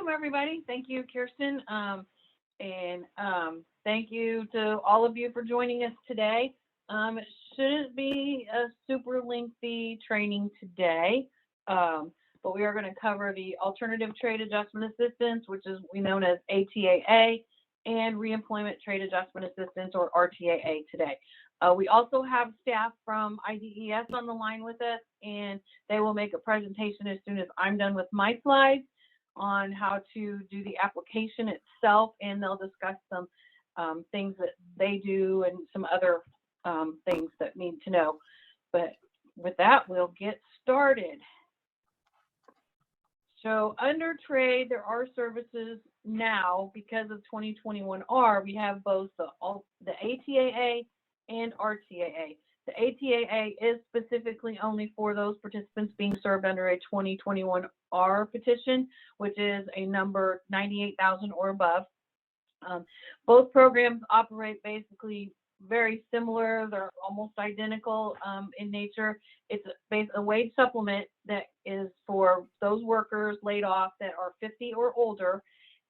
welcome everybody. Thank you, Kirsten. Thank you to all of you for joining us today. It shouldn't be a super lengthy training today, but we are going to cover the Alternative Trade Adjustment Assistance, which is known as ATAA, and Reemployment Trade Adjustment Assistance, or RTAA, today. We also have staff from IDES on the line with us, and they will make a presentation as soon as I'm done with my slides on how to do the application itself, and they'll discuss some things that they do and some other things that need to know. But with that, we'll get started. So under trade, there are services now because of 2021R. We have both the ATAA and RTAA. The ATAA is specifically only for those participants being served under a 2021R petition, which is a number 98,000 or above. Both programs operate basically very similar. They're almost identical in nature. It's a wage supplement that is for those workers laid off that are 50 or older,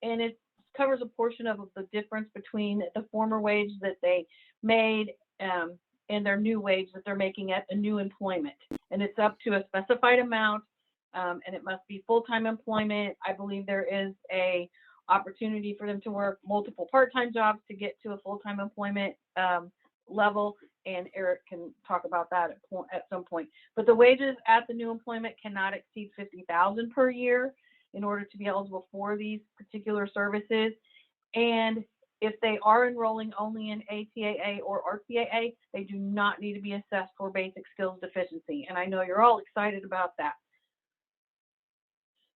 and it covers a portion of the difference between the former wage that they made and their new wage that they're making at a new employment. And it's up to a specified amount, and it must be full-time employment. I believe there is a opportunity for them to work multiple part-time jobs to get to a full-time employment level, and Eric can talk about that at some point. But the wages at the new employment cannot exceed $50,000 per year in order to be eligible for these particular services. And if they are enrolling only in ATAA or RTAA, they do not need to be assessed for basic skills deficiency. And I know you're all excited about that.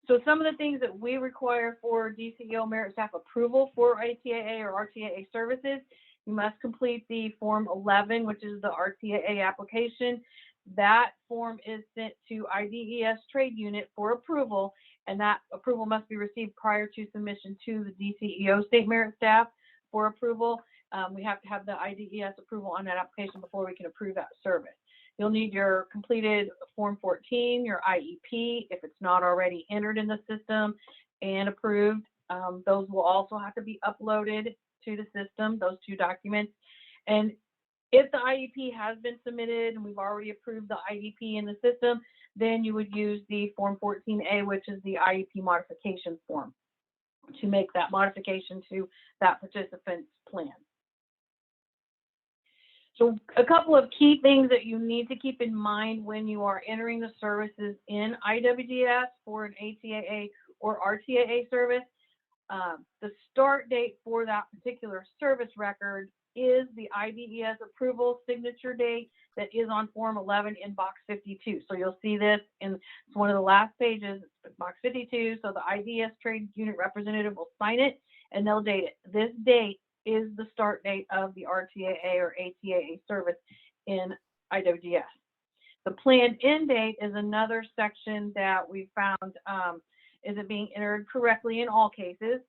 So some of the things that we require for DCEO merit staff approval for ATAA or RTAA services: you must complete the Form 11, which is the RTAA application. That form is sent to IDES Trade Unit for approval, and that approval must be received prior to submission to the DCEO state merit staff for approval. We have to have the IDES approval on that application before we can approve that service. You'll need your completed Form 14, your IEP, if it's not already entered in the system and approved. Those will also have to be uploaded to the system, those two documents. And if the IEP has been submitted and we've already approved the IEP in the system, then you would use the Form 14A, which is the IEP modification form, to make that modification to that participant's plan. So a couple of key things that you need to keep in mind when you are entering the services in IWDS for an ATAA or RTAA service. The start date for that particular service record is the IDES approval signature date that is on Form 11 in Box 52. So you'll see this in it's one of the last pages, Box 52. So the IDES Trade Unit representative will sign it and they'll date it. This date is the start date of the RTAA or ATAA service in IWDS. The planned end date is another section that we found isn't being entered correctly in all cases,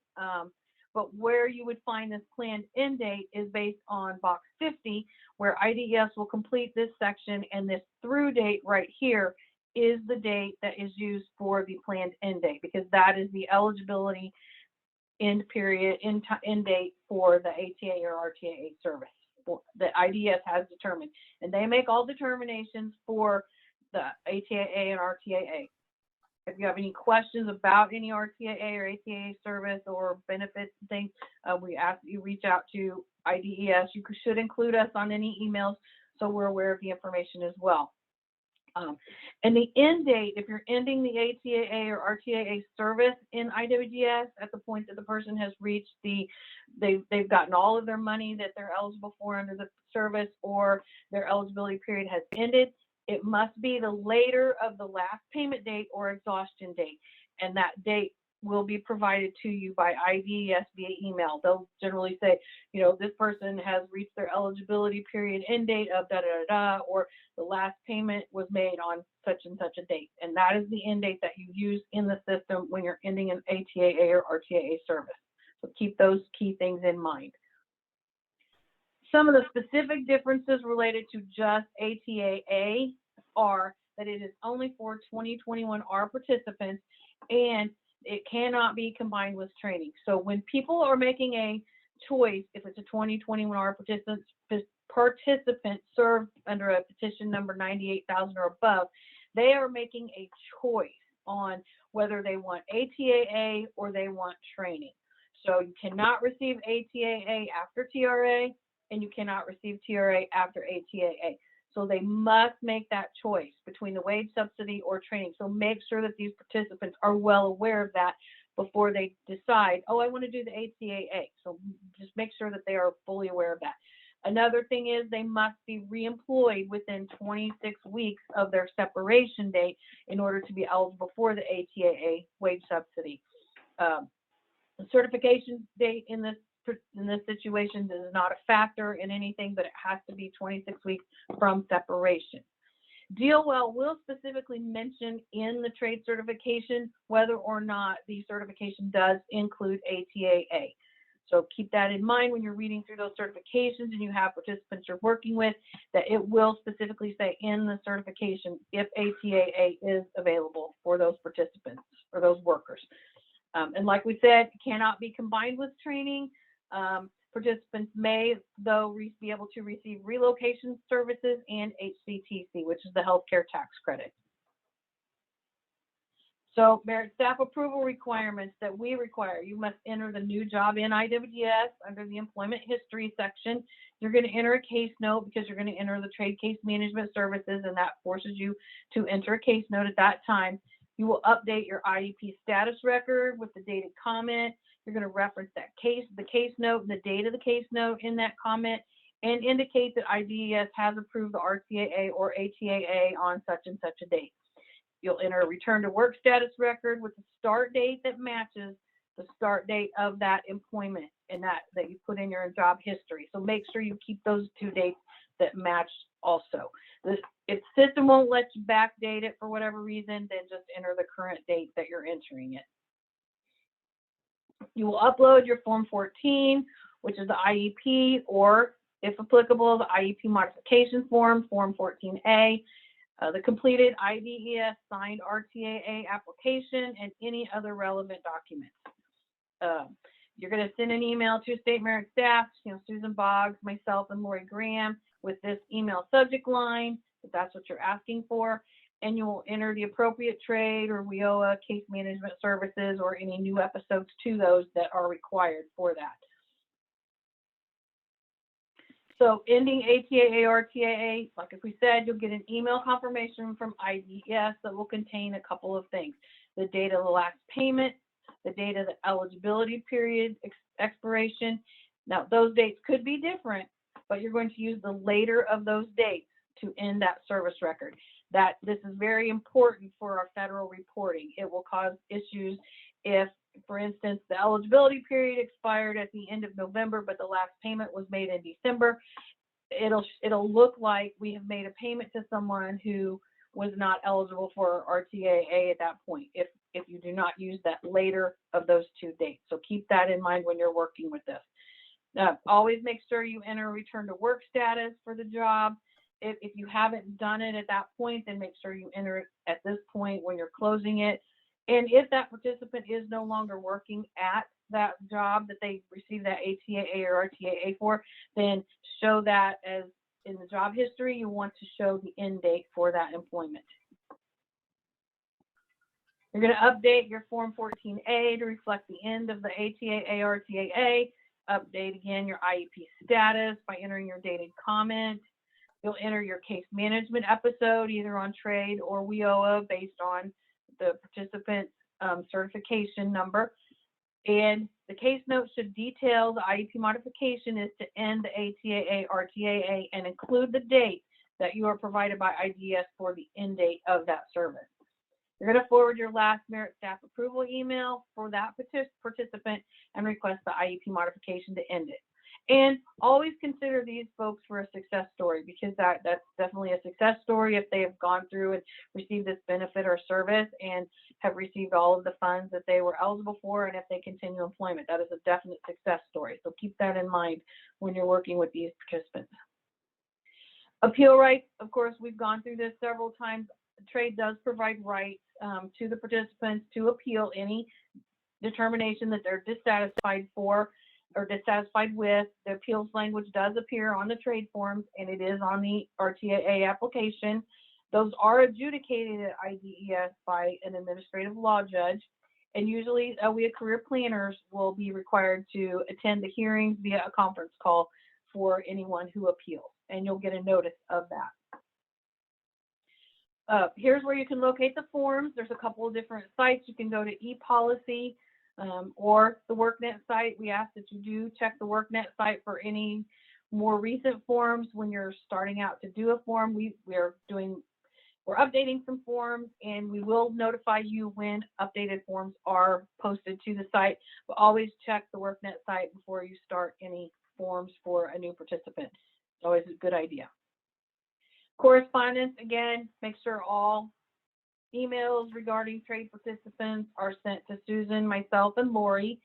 but where you would find this planned end date is based on Box 50, where IDES will complete this section, and this through date right here is the date that is used for the planned end date, because that is the eligibility end period, end date for the ATA or RTAA service that IDES has determined. And they make all determinations for the ATAA and RTAA. If you have any questions about any RTAA or ATAA service or benefits and things, we ask that you reach out to IDES. You should include us on any emails so we're aware of the information as well. And the end date, if you're ending the ATAA or RTAA service in IWDS at the point that the person has reached they've gotten all of their money that they're eligible for under the service, or their eligibility period has ended, it must be the later of the last payment date or exhaustion date. And that date will be provided to you by IDES via email. They'll generally say, you know, this person has reached their eligibility period end date of da-da-da-da, or the last payment was made on such and such a date. And that is the end date that you use in the system when you're ending an ATAA or RTAA service. So keep those key things in mind. Some of the specific differences related to just ATAA are that it is only for 2021R participants, and it cannot be combined with training. So when people are making a choice, if it's a 2021 participant served under a petition number 98,000 or above, they are making a choice on whether they want ATAA or they want training. So you cannot receive ATAA after TRA, and you cannot receive TRA after ATAA. So they must make that choice between the wage subsidy or training. So make sure that these participants are well aware of that before they decide, oh, I want to do the ATAA. So just make sure that they are fully aware of that. Another thing is they must be reemployed within 26 weeks of their separation date in order to be eligible for the ATAA wage subsidy. The certification date in this situation is not a factor in anything, but it has to be 26 weeks from separation. DOL will specifically mention in the trade certification whether or not the certification does include ATAA. So keep that in mind when you're reading through those certifications and you have participants you're working with, that it will specifically say in the certification if ATAA is available for those participants or those workers. And like we said, it cannot be combined with training. Participants may, though, be able to receive relocation services and HCTC, which is the healthcare tax credit. So merit staff approval requirements that we require: you must enter the new job in IWS under the employment history section. You're going to enter a case note because you're going to enter the trade case management services, and that forces you to enter a case note at that time. You will update your IEP status record with the dated comment. You're going to reference that the case note, and the date of the case note in that comment, and indicate that IDES has approved the RTAA or ATAA on such and such a date. You'll enter a return to work status record with the start date that matches the start date of that employment and that you put in your job history. So make sure you keep those two dates that match also. If the system won't let you backdate it for whatever reason, then just enter the current date that you're entering it. You will upload your Form 14, which is the IEP, or if applicable, the IEP modification form, Form 14A, the completed IDES signed RTAA application, and any other relevant documents. You're going to send an email to state merit staff, Susan Boggs, myself, and Lori Graham with this email subject line, if that's what you're asking for, and you will enter the appropriate trade or WIOA case management services or any new episodes to those that are required for that. So ending ATAA or RTAA, like we said, you'll get an email confirmation from IDES that will contain a couple of things: the date of the last payment, the date of the eligibility period expiration. Now, those dates could be different, but you're going to use the later of those dates to end that service record. This is very important for our federal reporting. It will cause issues if, for instance, the eligibility period expired at the end of November, but the last payment was made in December. It'll look like we have made a payment to someone who was not eligible for RTAA at that point if you do not use that later of those two dates. So keep that in mind when you're working with this. Always make sure you enter return to work status for the job. If you haven't done it at that point, then make sure you enter it at this point when you're closing it. And if that participant is no longer working at that job that they received that ATAA or RTAA for, then show that as in the job history. You want to show the end date for that employment. You're going to update your Form 14A to reflect the end of the ATAA or RTAA. Update again your IEP status by entering your dated comment. You'll enter your case management episode either on trade or WIOA based on the participant certification number. And the case note should detail the IEP modification is to end the ATAA, RTAA, and include the date that you are provided by IDES for the end date of that service. You're going to forward your last merit staff approval email for that participant and request the IEP modification to end it. And always consider these folks for a success story, because that's definitely a success story if they have gone through and received this benefit or service and have received all of the funds that they were eligible for, and if they continue employment. That is a definite success story. So keep that in mind when you're working with these participants. Appeal rights, of course, we've gone through this several times trade does provide rights to the participants to appeal any determination that they're dissatisfied for or dissatisfied with. The appeals language does appear on the trade forms, and it is on the RTAA application. Those are adjudicated at IDES by an administrative law judge, and usually we career planners will be required to attend the hearings via a conference call for anyone who appeals, and you'll get a notice of that. Here's where you can locate the forms. There's a couple of different sites. You can go to ePolicy or the WorkNet site. We ask that you do check the WorkNet site for any more recent forms when you're starting out to do a form. We're updating some forms, and we will notify you when updated forms are posted to the site. But always check the WorkNet site before you start any forms for a new participant. It's always a good idea. Correspondence, again, make sure all emails regarding trade participants are sent to Susan, myself, and Lori.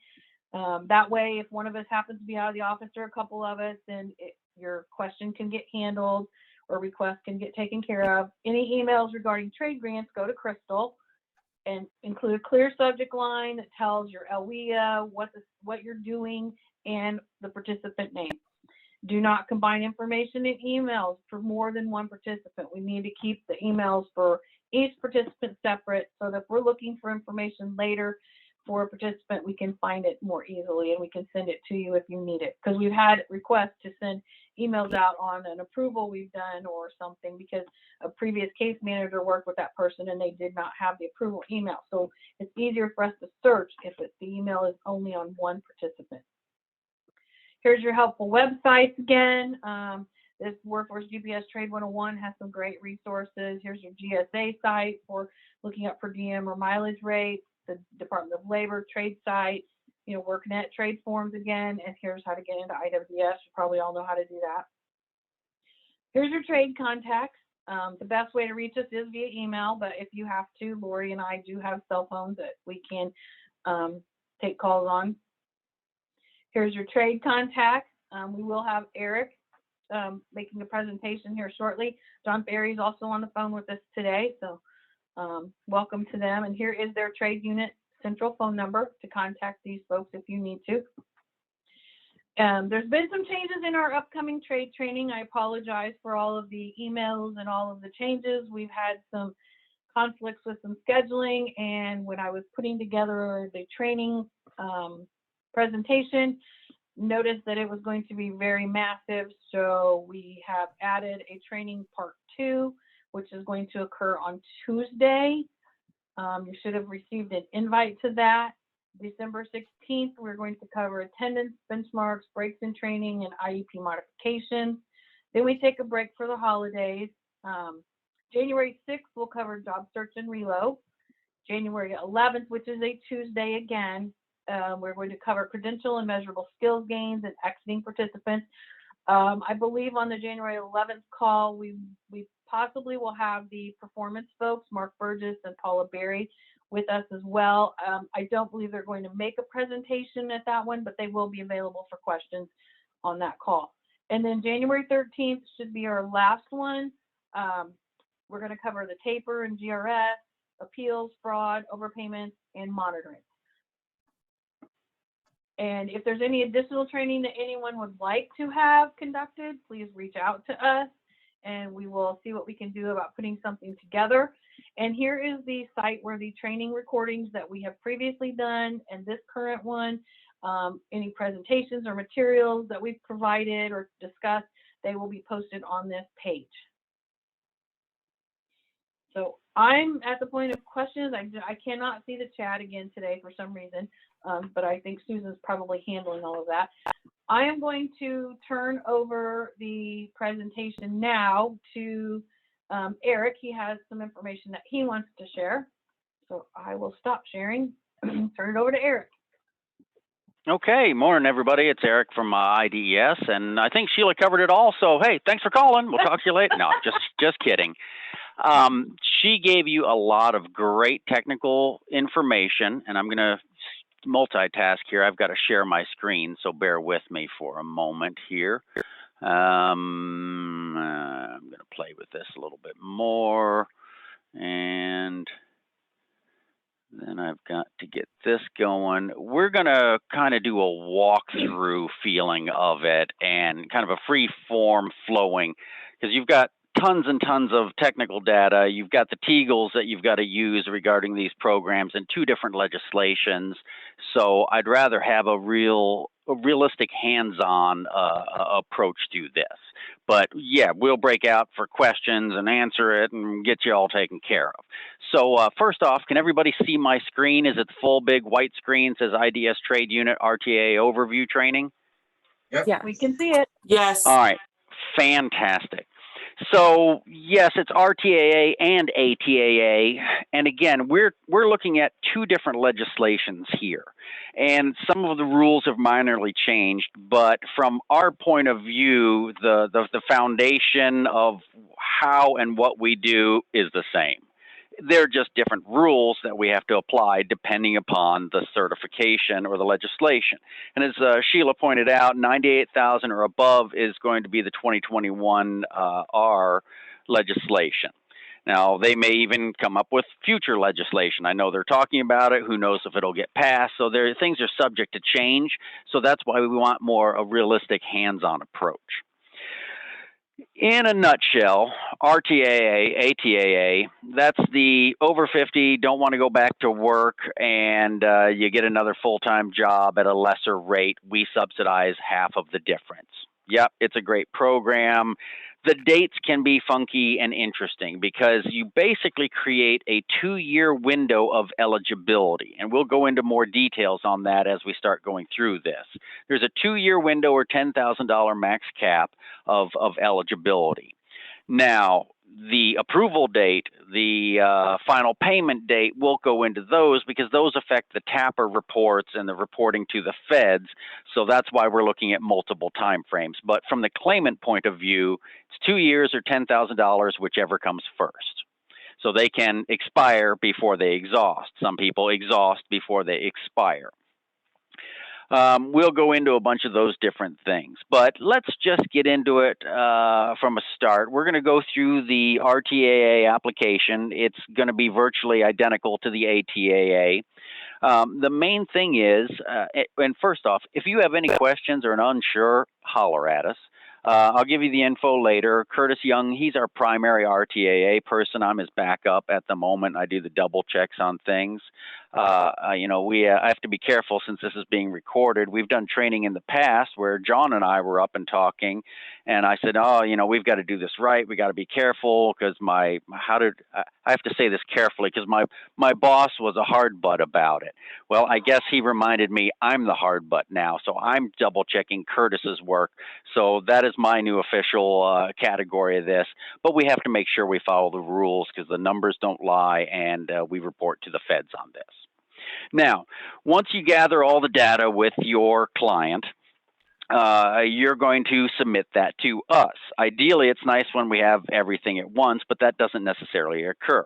That way, if one of us happens to be out of the office or a couple of us, then your question can get handled or request can get taken care of. Any emails regarding trade grants, go to Crystal and include a clear subject line that tells your LWIA, what you're doing, and the participant name. Do not combine information in emails for more than one participant. We need to keep the emails for each participant separate so that if we're looking for information later for a participant, we can find it more easily and we can send it to you if you need it. Because we've had requests to send emails out on an approval we've done or something because a previous case manager worked with that person and they did not have the approval email. So it's easier for us to search if the email is only on one participant. Here's your helpful websites again. This Workforce GPS Trade 101 has some great resources. Here's your GSA site for looking up per diem or mileage rates, the Department of Labor trade site, WorkNet trade forms again, and here's how to get into IWS. You probably all know how to do that. Here's your trade contacts. The best way to reach us is via email, but if you have to, Lori and I do have cell phones that we can take calls on. Here's your trade contacts. We will have Eric making a presentation here shortly. John Ferry is also on the phone with us today, so welcome to them. And here is their trade unit central phone number to contact these folks if you need to. There's been some changes in our upcoming trade training. I apologize for all of the emails and all of the changes. We've had some conflicts with some scheduling, and when I was putting together the training presentation, noticed that it was going to be very massive, so we have added a training part 2, which is going to occur on Tuesday. You should have received an invite to that. December 16th, we're going to cover attendance, benchmarks, breaks in training, and IEP modifications. Then we take a break for the holidays. January 6th, we'll cover job search and reload. January 11th, which is a Tuesday again, we're going to cover credential and measurable skills gains and exiting participants. I believe on the January 11th call, we possibly will have the performance folks, Mark Burgess and Paula Berry, with us as well. I don't believe they're going to make a presentation at that one, but they will be available for questions on that call. And then January 13th should be our last one. We're going to cover the taper and GRS, appeals, fraud, overpayments, and monitoring. And if there's any additional training that anyone would like to have conducted, please reach out to us and we will see what we can do about putting something together. And here is the site where the training recordings that we have previously done and this current one, any presentations or materials that we've provided or discussed, they will be posted on this page. So I'm at the point of questions. I cannot see the chat again today for some reason, but I think Susan's probably handling all of that. I am going to turn over the presentation now to Eric. He has some information that he wants to share. So I will stop sharing and turn it over to Eric. Okay, morning everybody. It's Eric from IDES, and I think Sheila covered it all. So hey, thanks for calling. We'll talk to you later. No, just kidding. She gave you a lot of great technical information, and I'm going to multitask here. I've got to share my screen, so bear with me for a moment here. I'm going to play with this a little bit more. And then I've got to get this going. We're going to kind of do a walkthrough feeling of it and kind of a free form flowing, because you've got tons and tons of technical data. You've got the Tegels that you've got to use regarding these programs and 2 different legislations. So I'd rather have a realistic hands-on approach to this. But yeah, we'll break out for questions and answer it and get you all taken care of. So first off, can everybody see my screen? Is it the full big white screen? It says IDS Trade Unit RTAA Overview Training? Yes. Yeah, we can see it. Yes. All right, fantastic. So yes, it's RTAA and ATAA, and again, we're looking at 2 different legislations here, and some of the rules have minorly changed. But from our point of view, the foundation of how and what we do is the same. They're just different rules that we have to apply depending upon the certification or the legislation. And as Sheila pointed out, 98,000 or above is going to be the 2021 R legislation. Now, they may even come up with future legislation. I know they're talking about it. Who knows if it'll get passed? So things are subject to change. So that's why we want more a realistic hands-on approach. In a nutshell, RTAA, ATAA, that's the over 50, don't want to go back to work, and you get another full-time job at a lesser rate. We subsidize half of the difference. Yep, it's a great program. The dates can be funky and interesting because you basically create a 2-year window of eligibility. And we'll go into more details on that as we start going through this. There's a 2-year window or $10,000 max cap of eligibility. Now, the approval date, the final payment date, we'll go into those because those affect the TAPR reports and the reporting to the feds. So that's why we're looking at multiple time frames. But from the claimant point of view, it's 2 years or $10,000, whichever comes first. So they can expire before they exhaust. Some people exhaust before they expire. We'll go into a bunch of those different things, but let's just get into it from a start. We're going to go through the RTAA application. It's going to be virtually identical to the ATAA. The main thing is, and first off, if you have any questions or an unsure, holler at us. I'll give you the info later. Curtis Young, he's our primary RTAA person. I'm his backup at the moment. I do the double checks on things. I have to be careful since this is being recorded. We've done training in the past where John and I were up and talking, and I said, we've got to do this right. We got to be careful because I have to say this carefully because my boss was a hard butt about it. Well, I guess he reminded me I'm the hard butt now, so I'm double checking Curtis's work. So that is my new official category of this. But we have to make sure we follow the rules because the numbers don't lie, and we report to the feds on this. Now, once you gather all the data with your client, you're going to submit that to us. Ideally, it's nice when we have everything at once, but that doesn't necessarily occur.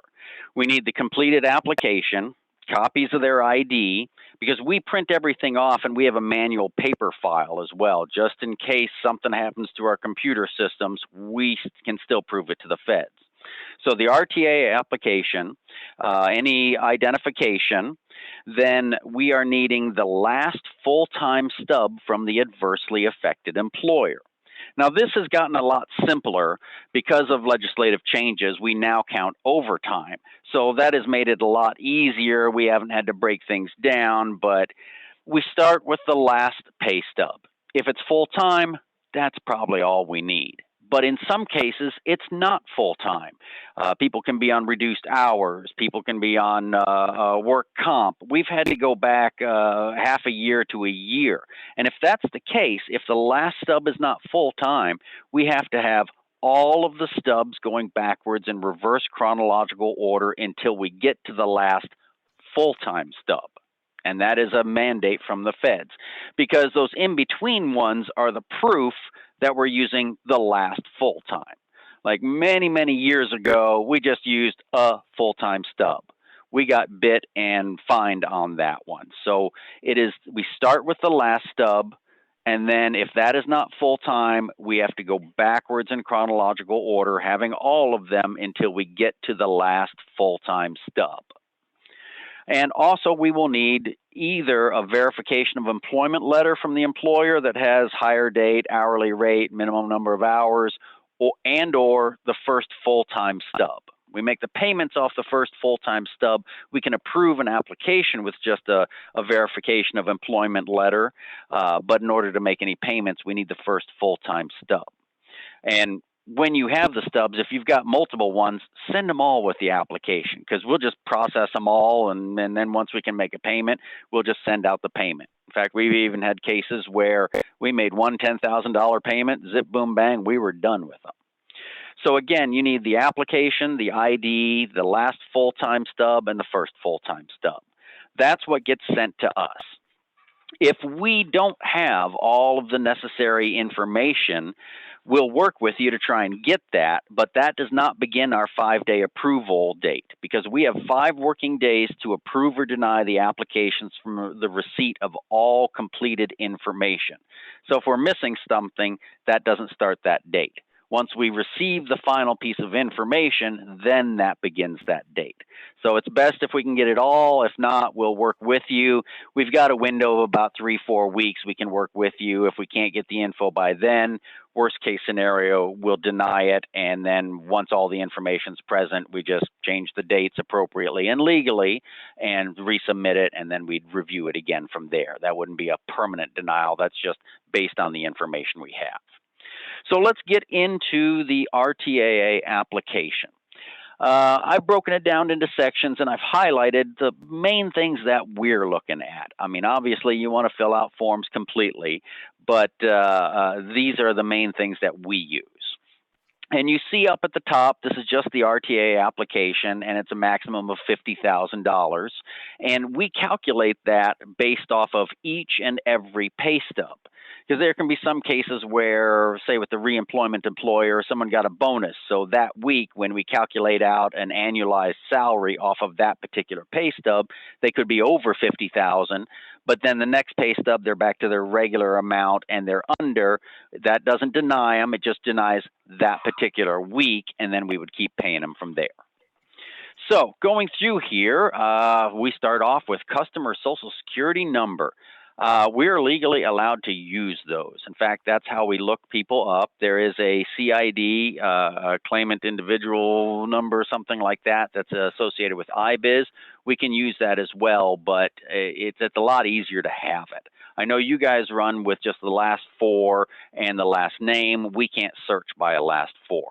We need the completed application, copies of their ID, because we print everything off and we have a manual paper file as well. Just in case something happens to our computer systems, we can still prove it to the feds. So the RTAA application, any identification, then we are needing the last full-time stub from the adversely affected employer. Now, this has gotten a lot simpler because of legislative changes. We now count overtime. So that has made it a lot easier. We haven't had to break things down, but we start with the last pay stub. If it's full-time, that's probably all we need. But in some cases, it's not full-time. People can be on reduced hours. People can be on work comp. We've had to go back half a year to a year. And if that's the case, if the last stub is not full-time, we have to have all of the stubs going backwards in reverse chronological order until we get to the last full-time stub. And that is a mandate from the feds because those in-between ones are the proof that we're using the last full-time. Like many, many years ago, we just used a full-time stub. We got bit and fined on that one. So we start with the last stub And then if that is not full-time, we have to go backwards in chronological order, having all of them until we get to the last full-time stub. And also we will need either a verification of employment letter from the employer that has hire date, hourly rate, minimum number of hours, or the first full-time stub. We make the payments off the first full-time stub. We can approve an application with just a verification of employment letter, but in order to make any payments, we need the first full-time stub. And when you have the stubs, if you've got multiple ones, send them all with the application, because we'll just process them all, and then once we can make a payment, we'll just send out the payment. In fact, we've even had cases where we made one $10,000 payment, zip, boom, bang, we were done with them. So again, you need the application, the ID, the last full-time stub, and the first full-time stub. That's what gets sent to us. If we don't have all of the necessary information, we'll work with you to try and get that, but that does not begin our 5-day approval date, because we have 5 working days to approve or deny the applications from the receipt of all completed information. So if we're missing something, that doesn't start that date. Once we receive the final piece of information, then that begins that date. So it's best if we can get it all. If not, we'll work with you. We've got a window of about 3-4 weeks we can work with you. If we can't get the info by then, worst case scenario, we'll deny it. And then once all the information's present, we just change the dates appropriately and legally and resubmit it, and then we'd review it again from there. That wouldn't be a permanent denial. That's just based on the information we have. So let's get into the RTAA application. I've broken it down into sections, and I've highlighted the main things that we're looking at. I mean, obviously, you want to fill out forms completely, but these are the main things that we use. And you see up at the top, this is just the RTAA application, and it's a maximum of $50,000. And we calculate that based off of each and every pay stub. Because there can be some cases where, say with the reemployment employer, someone got a bonus. So that week, when we calculate out an annualized salary off of that particular pay stub, they could be over $50,000. But then the next pay stub, they're back to their regular amount and they're under. That doesn't deny them. It just denies that particular week, and then we would keep paying them from there. So going through here, we start off with customer social security number. We're legally allowed to use those. In fact, that's how we look people up. There is a CID, a claimant individual number, something like that, that's associated with IBIZ. We can use that as well, but it's a lot easier to have it. I know you guys run with just the last 4 and the last name. We can't search by a last 4.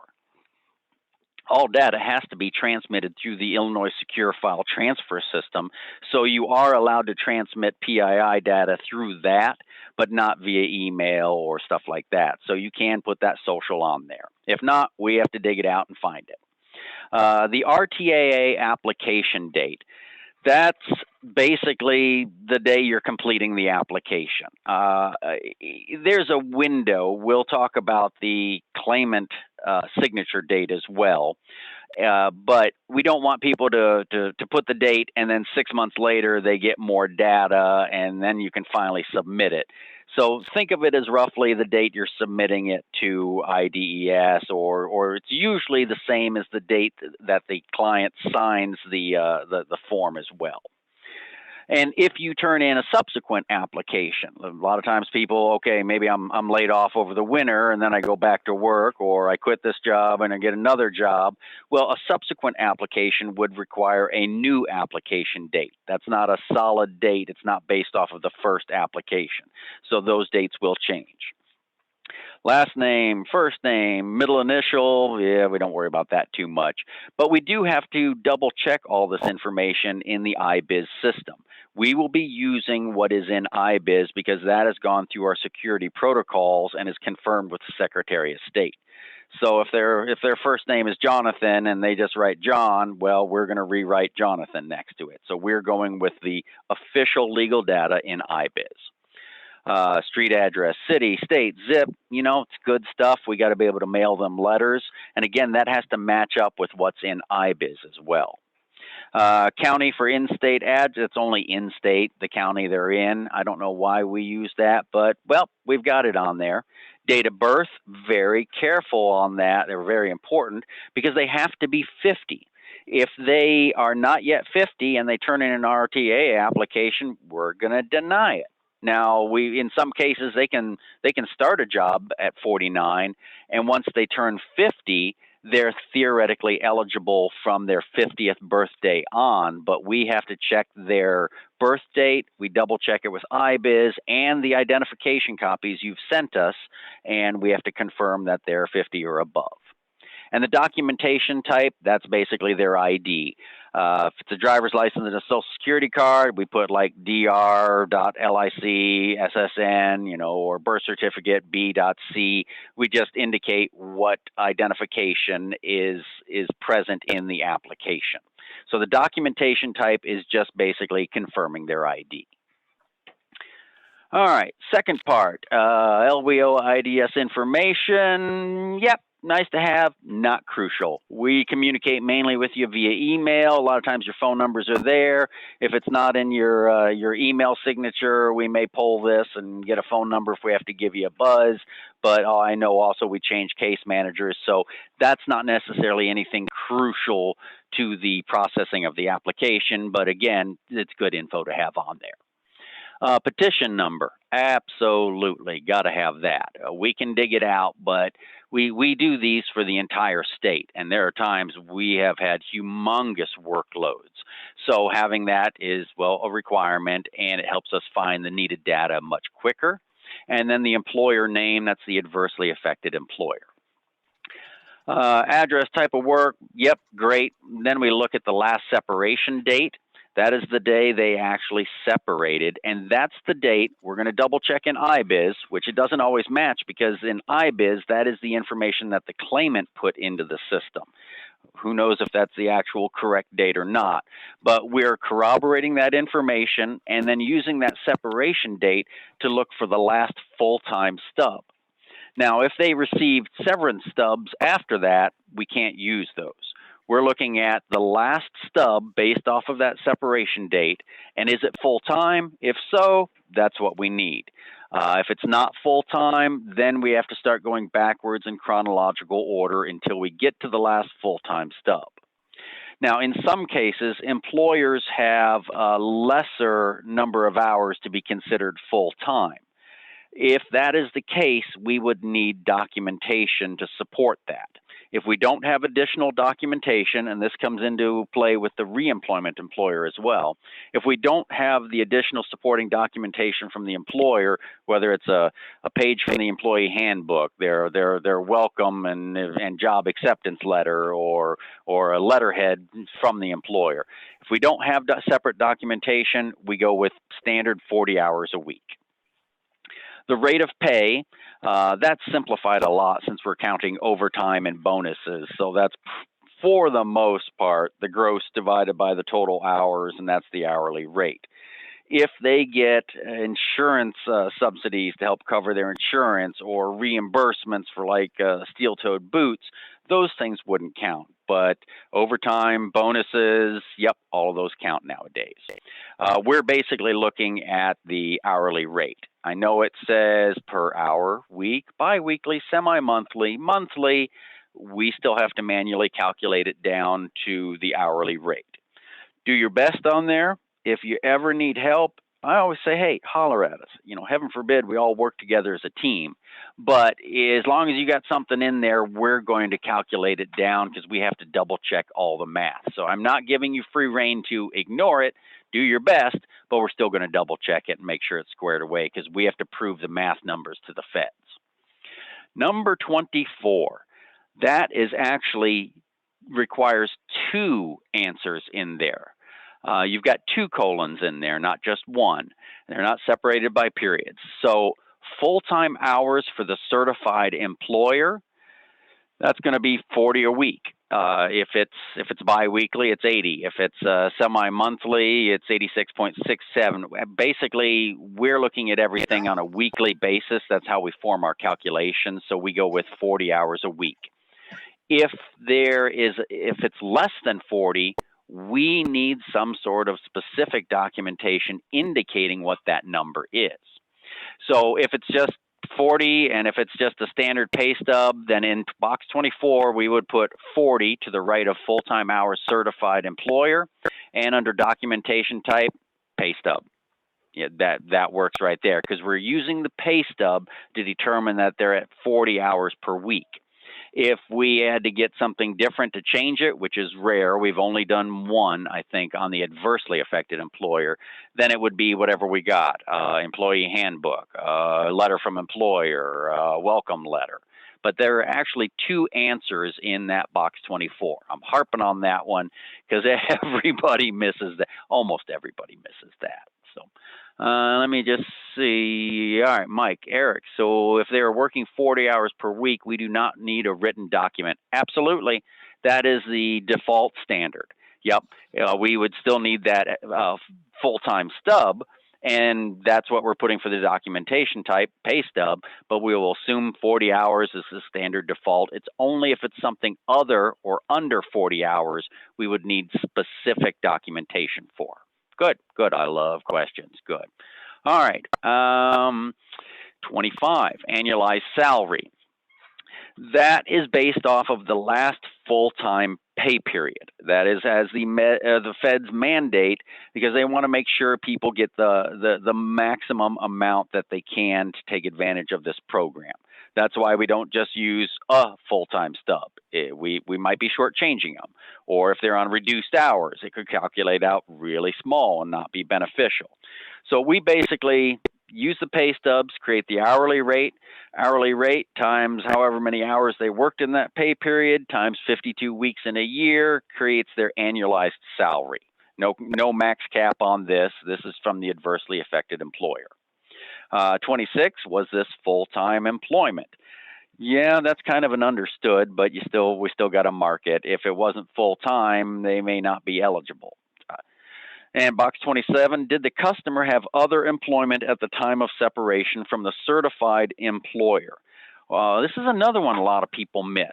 All data has to be transmitted through the Illinois Secure File Transfer System, so you are allowed to transmit PII data through that, but not via email or stuff like that. So you can put that social on there. If not, we have to dig it out and find it. The RTAA application date. That's basically the day you're completing the application. There's a window. We'll talk about the claimant signature date as well. But we don't want people to put the date and then 6 months later they get more data and then you can finally submit it. So think of it as roughly the date you're submitting it to IDES, or it's usually the same as the date that the client signs the form as well. And if you turn in a subsequent application, a lot of times people, okay, maybe I'm laid off over the winter and then I go back to work, or I quit this job and I get another job. Well, a subsequent application would require a new application date. That's not a solid date. It's not based off of the first application. So those dates will change. Last name, first name, middle initial, yeah, we don't worry about that too much. But we do have to double check all this information in the IBIZ system. We will be using what is in IBIZ because that has gone through our security protocols and is confirmed with the Secretary of State. So if their first name is Jonathan and they just write John, well, we're going to rewrite Jonathan next to it. So we're going with the official legal data in IBIZ. Street address, city, state, zip, you know, it's good stuff. We got to be able to mail them letters. And again, that has to match up with what's in IBIZ as well. County for in-state ads, it's only in-state, the county they're in. I don't know why we use that, but, well, we've got it on there. Date of birth, very careful on that. They're very important because they have to be 50. If they are not yet 50 and they turn in an RTAA application, we're going to deny it. Now, in some cases they can start a job at 49, and once they turn 50, they're theoretically eligible from their 50th birthday on, but we have to check their birth date. We double check it with IBIZ and the identification copies you've sent us, and we have to confirm that they're 50 or above. And the documentation type, that's basically their ID. If it's a driver's license and a social security card, we put like dr.lic, SSN, or birth certificate, B.C. We just indicate what identification is present in the application. So the documentation type is just basically confirming their ID. All right, second part, LWO IDS information. Yep. Nice to have, not crucial. We communicate mainly with you via email. A lot of times your phone numbers are there. If it's not in your email signature, we may pull this and get a phone number if we have to give you a buzz. But I know also we change case managers, so that's not necessarily anything crucial to the processing of the application. But again, it's good info to have on there. Petition number, absolutely, got to have that. We can dig it out, but we do these for the entire state, and there are times we have had humongous workloads. So having that is, well, a requirement, and it helps us find the needed data much quicker. And then the employer name, that's the adversely affected employer. Address, type of work, yep, great. Then we look at the last separation date. That is the day they actually separated, and that's the date. We're going to double check in IBIZ, which it doesn't always match because in IBIZ, that is the information that the claimant put into the system. Who knows if that's the actual correct date or not, but we're corroborating that information and then using that separation date to look for the last full-time stub. Now, if they received severance stubs after that, we can't use those. We're looking at the last stub based off of that separation date, and is it full-time? If so, that's what we need. If it's not full-time, then we have to start going backwards in chronological order until we get to the last full-time stub. Now, in some cases, employers have a lesser number of hours to be considered full-time. If that is the case, we would need documentation to support that. If we don't have additional documentation, and this comes into play with the reemployment employer as well, if we don't have the additional supporting documentation from the employer, whether it's a page from the employee handbook, their welcome and job acceptance letter, or a letterhead from the employer, if we don't have separate documentation, we go with standard 40 hours a week. The rate of pay, that's simplified a lot since we're counting overtime and bonuses. So that's, for the most part, the gross divided by the total hours, and that's the hourly rate. If they get insurance subsidies to help cover their insurance or reimbursements for like steel-toed boots, those things wouldn't count. But overtime, bonuses, yep, all of those count nowadays. We're basically looking at the hourly rate. I know it says per hour, week, biweekly, semi-monthly, monthly. We still have to manually calculate it down to the hourly rate. Do your best on there. If you ever need help, I always say, hey, holler at us. Heaven forbid we all work together as a team. But as long as you got something in there, we're going to calculate it down because we have to double check all the math. So I'm not giving you free rein to ignore it. Do your best, but we're still going to double check it and make sure it's squared away because we have to prove the math numbers to the feds. Number 24, that is actually requires 2 answers in there. You've got 2 colons in there, not just 1. They're not separated by periods. So full-time hours for the certified employer, that's going to be 40 a week. If it's biweekly, it's 80. If it's semi-monthly, it's 86.67. Basically, we're looking at everything on a weekly basis. That's how we form our calculations. So we go with 40 hours a week. If it's less than 40, we need some sort of specific documentation indicating what that number is. So if it's just 40 and if it's just a standard pay stub, then in box 24, we would put 40 to the right of full-time hours certified employer, and under documentation type, pay stub. Yeah, that works right there because we're using the pay stub to determine that they're at 40 hours per week. If we had to get something different to change it, which is rare, we've only done one, I think, on the adversely affected employer, then it would be whatever we got, employee handbook, letter from employer, welcome letter. But there are actually two answers in that box 24. I'm harping on that one because everybody misses that. Almost everybody misses that. So let me just see. All right, Mike, Eric. So if they are working 40 hours per week, we do not need a written document. Absolutely. That is the default standard. Yep. We would still need that full-time stub, and that's what we're putting for the documentation type, pay stub, but we will assume 40 hours is the standard default. It's only if it's something other or under 40 hours we would need specific documentation for. Good, good. I love questions. Good. All right. 25, annualized salary. That is based off of the last full-time pay period. That is as the Feds mandate, because they want to make sure people get the maximum amount that they can to take advantage of this program. That's why we don't just use a full-time stub. We might be shortchanging them. Or if they're on reduced hours, it could calculate out really small and not be beneficial. So we basically use the pay stubs, create the hourly rate times however many hours they worked in that pay period, times 52 weeks in a year, creates their annualized salary. No max cap on this. This is from the adversely affected employer. 26 was this full-time employment. Yeah, that's kind of an understood, but we still got to mark it. If it wasn't full-time, they may not be eligible. And box 27, did the customer have other employment at the time of separation from the certified employer? This is another one a lot of people miss.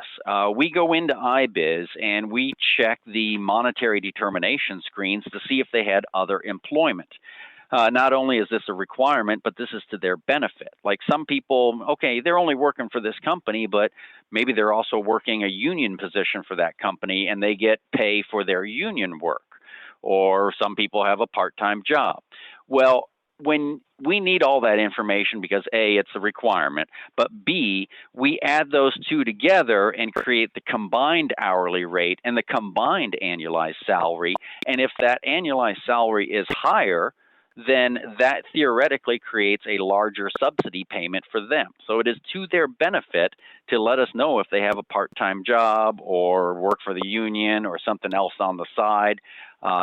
We go into IBIZ and we check the monetary determination screens to see if they had other employment. Not only is this a requirement, but this is to their benefit. Like some people, okay, they're only working for this company, but maybe they're also working a union position for that company and they get pay for their union work. Or some people have a part-time job. Well, when we need all that information because A, it's a requirement, but B, we add those two together and create the combined hourly rate and the combined annualized salary. And if that annualized salary is higher, then that theoretically creates a larger subsidy payment for them. So it is to their benefit to let us know if they have a part-time job or work for the union or something else on the side.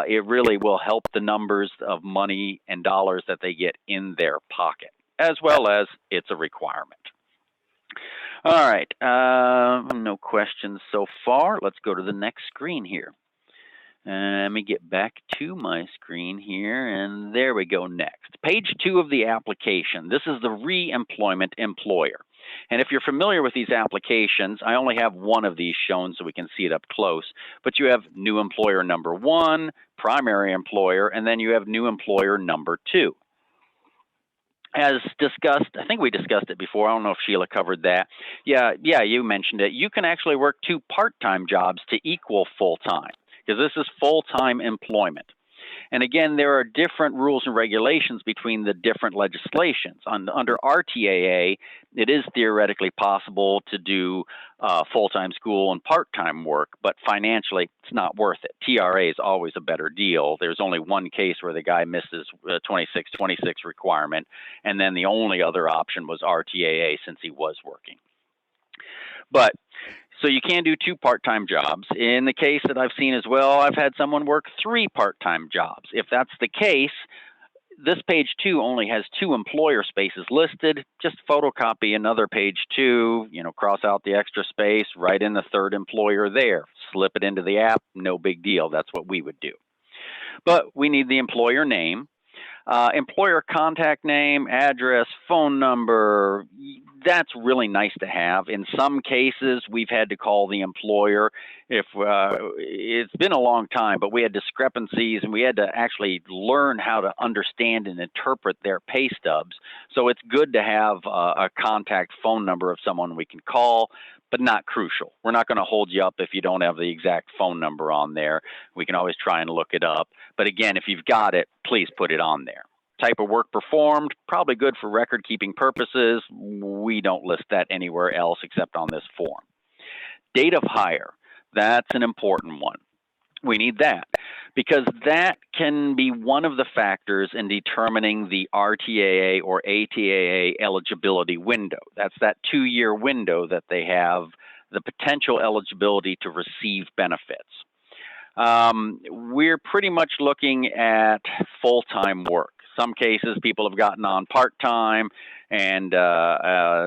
It really will help the numbers of money and dollars that they get in their pocket, as well as it's a requirement. All right, no questions so far. Let's go to the next screen here. Let me get back to my screen here, and there we go next. Page 2 of the application. This is the re-employment employer. And if you're familiar with these applications, I only have one of these shown so we can see it up close, but you have new employer number 1, primary employer, and then you have new employer number 2. As discussed, I think we discussed it before. I don't know if Sheila covered that. Yeah, you mentioned it. You can actually work 2 part-time jobs to equal full-time, because this is full-time employment. And again, there are different rules and regulations between the different legislations. Under RTAA, it is theoretically possible to do full-time school and part-time work, but financially, it's not worth it. TRA is always a better deal. There's only one case where the guy misses 26 requirement, and then the only other option was RTAA since he was working. But so you can do 2 part-time jobs. In the case that I've seen as well, I've had someone work 3 part-time jobs. If that's the case, this page 2 only has 2 employer spaces listed. Just photocopy another page 2, cross out the extra space, write in the 3rd employer there, slip it into the app, no big deal. That's what we would do. But we need the employer name. Employer contact name, address, phone number, that's really nice to have. In some cases, we've had to call the employer if it's been a long time, but we had discrepancies and we had to actually learn how to understand and interpret their pay stubs. So it's good to have a contact phone number of someone we can call, but not crucial. We're not going to hold you up if you don't have the exact phone number on there. We can always try and look it up. But again, if you've got it, please put it on there. Type of work performed, probably good for record keeping purposes. We don't list that anywhere else except on this form. Date of hire, that's an important one. We need that because that can be one of the factors in determining the RTAA or ATAA eligibility window. That's that 2-year window that they have the potential eligibility to receive benefits. We're pretty much looking at full-time work. Some cases people have gotten on part-time and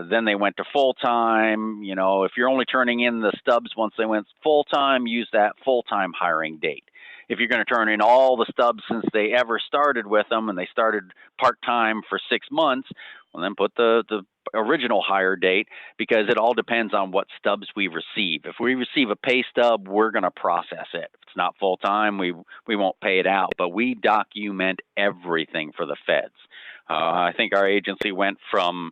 then they went to full-time. You know, if you're only turning in the stubs once they went full-time, use that full-time hiring date. If you're going to turn in all the stubs since they ever started with them and they started part-time for 6 months, well, then put the original hire date, because it all depends on what stubs we receive. If we receive a pay stub, we're going to process it. If it's not full-time, we won't pay it out, but we document everything for the feds. I think our agency went from,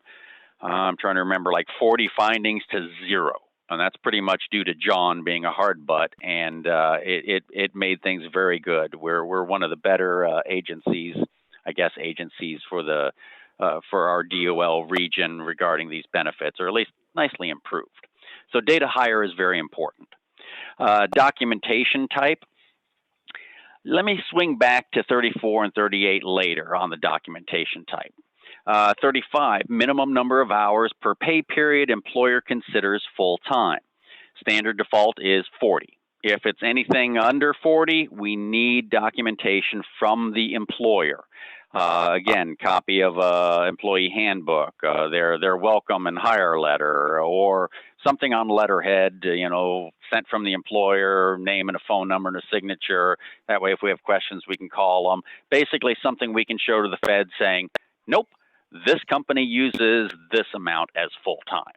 I'm trying to remember, like 40 findings to 0. And that's pretty much due to John being a hard butt, and it made things very good. We're one of the better agencies, I guess, for the for our DOL region regarding these benefits, or at least nicely improved. So data hire is very important. Documentation type. Let me swing back to 34 and 38 later on the documentation type. 35, minimum number of hours per pay period employer considers full-time. Standard default is 40. If it's anything under 40, we need documentation from the employer. Again, copy of employee handbook, their welcome and hire letter, or something on letterhead, you know, sent from the employer, name and a phone number and a signature. That way, if we have questions, we can call them. Basically, something we can show to the Fed saying, nope, this company uses this amount as full-time.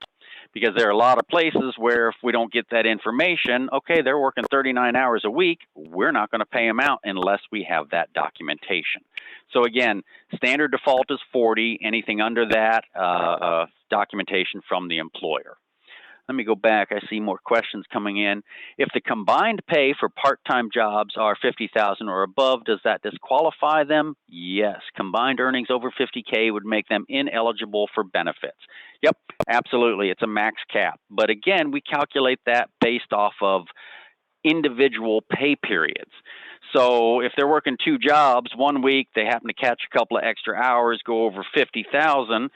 Because there are a lot of places where if we don't get that information, okay, they're working 39 hours a week, we're not going to pay them out unless we have that documentation. So again, standard default is 40. Anything under that, documentation from the employer. Let me go back. I see more questions coming in. If the combined pay for part-time jobs are $50,000 or above, does that disqualify them? Yes. Combined earnings over $50K would make them ineligible for benefits. Yep, absolutely. It's a max cap. But again, we calculate that based off of individual pay periods. So if they're working 2 jobs, 1 week, they happen to catch a couple of extra hours, go over 50,000,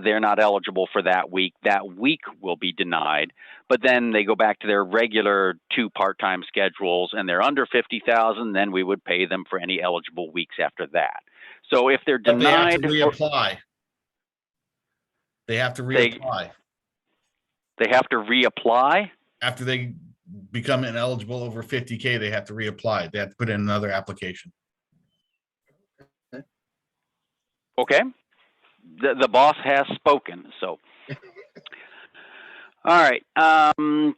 they're not eligible for that week. That week will be denied. But then they go back to their regular 2 part-time schedules and they're under 50,000, then we would pay them for any eligible weeks after that. So if they're denied, they have to reapply. They have to reapply. They have to reapply? After they become ineligible over 50K, they have to reapply. They have to put in another application. Okay. The boss has spoken, so. All right,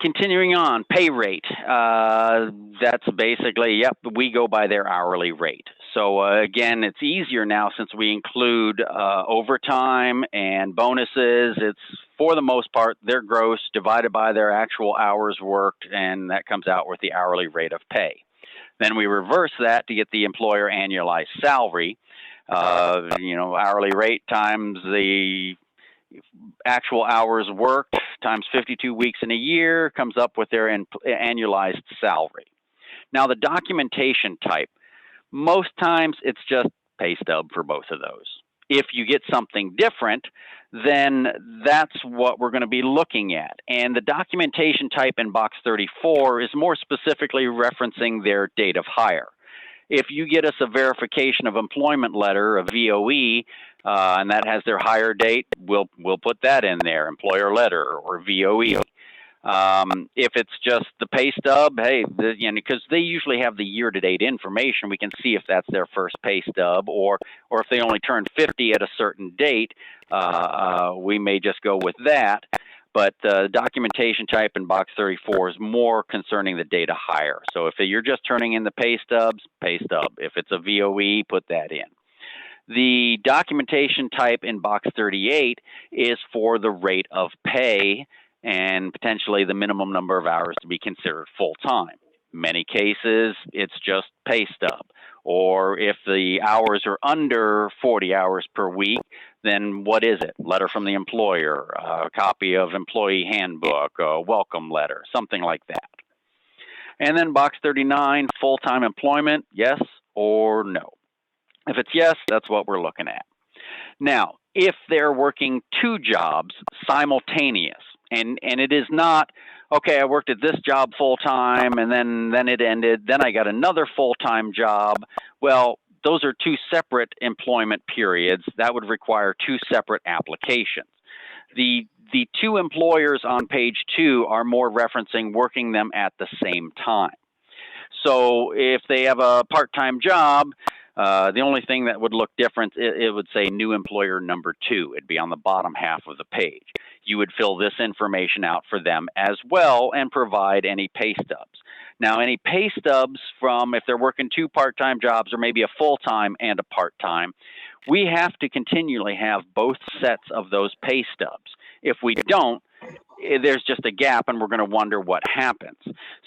continuing on, pay rate. That's basically, yep, we go by their hourly rate. So again, it's easier now since we include overtime and bonuses. It's, for the most part, their gross divided by their actual hours worked, and that comes out with the hourly rate of pay. Then we reverse that to get the employer annualized salary. You know, hourly rate times the actual hours worked times 52 weeks in a year comes up with their annualized salary. Now the documentation type, most times it's just pay stub for both of those. If you get something different, then that's what we're going to be looking at. And the documentation type in box 34 is more specifically referencing their date of hire. If you get us a verification of employment letter, a VOE, and that has their hire date, we'll put that in there, employer letter or VOE. If it's just the pay stub, hey, because they usually have the year-to-date information, we can see if that's their first pay stub, or if they only turned 50 at a certain date, we may just go with that. But documentation type in box 34 is more concerning the data hire. So if you're just turning in the pay stubs, pay stub. If it's a VOE, put that in. The documentation type in box 38 is for the rate of pay and potentially the minimum number of hours to be considered full-time. Many cases, it's just pay stub. Or if the hours are under 40 hours per week, then what is it? Letter from the employer, a copy of employee handbook, a welcome letter, something like that. And then box 39, full-time employment, yes or no. If it's yes, that's what we're looking at. Now, if they're working 2 jobs simultaneous, and it is not, okay, I worked at this job full-time, and then it ended, then I got another full-time job. Well, those are 2 separate employment periods. That would require 2 separate applications. The 2 employers on page 2 are more referencing working them at the same time. So if they have a part-time job, the only thing that would look different, it would say new employer number 2. It'd be on the bottom half of the page. You would fill this information out for them as well and provide any pay stubs. Now, any pay stubs from if they're working 2 part-time jobs or maybe a full-time and a part-time, we have to continually have both sets of those pay stubs. If we don't, there's just a gap and we're going to wonder what happens.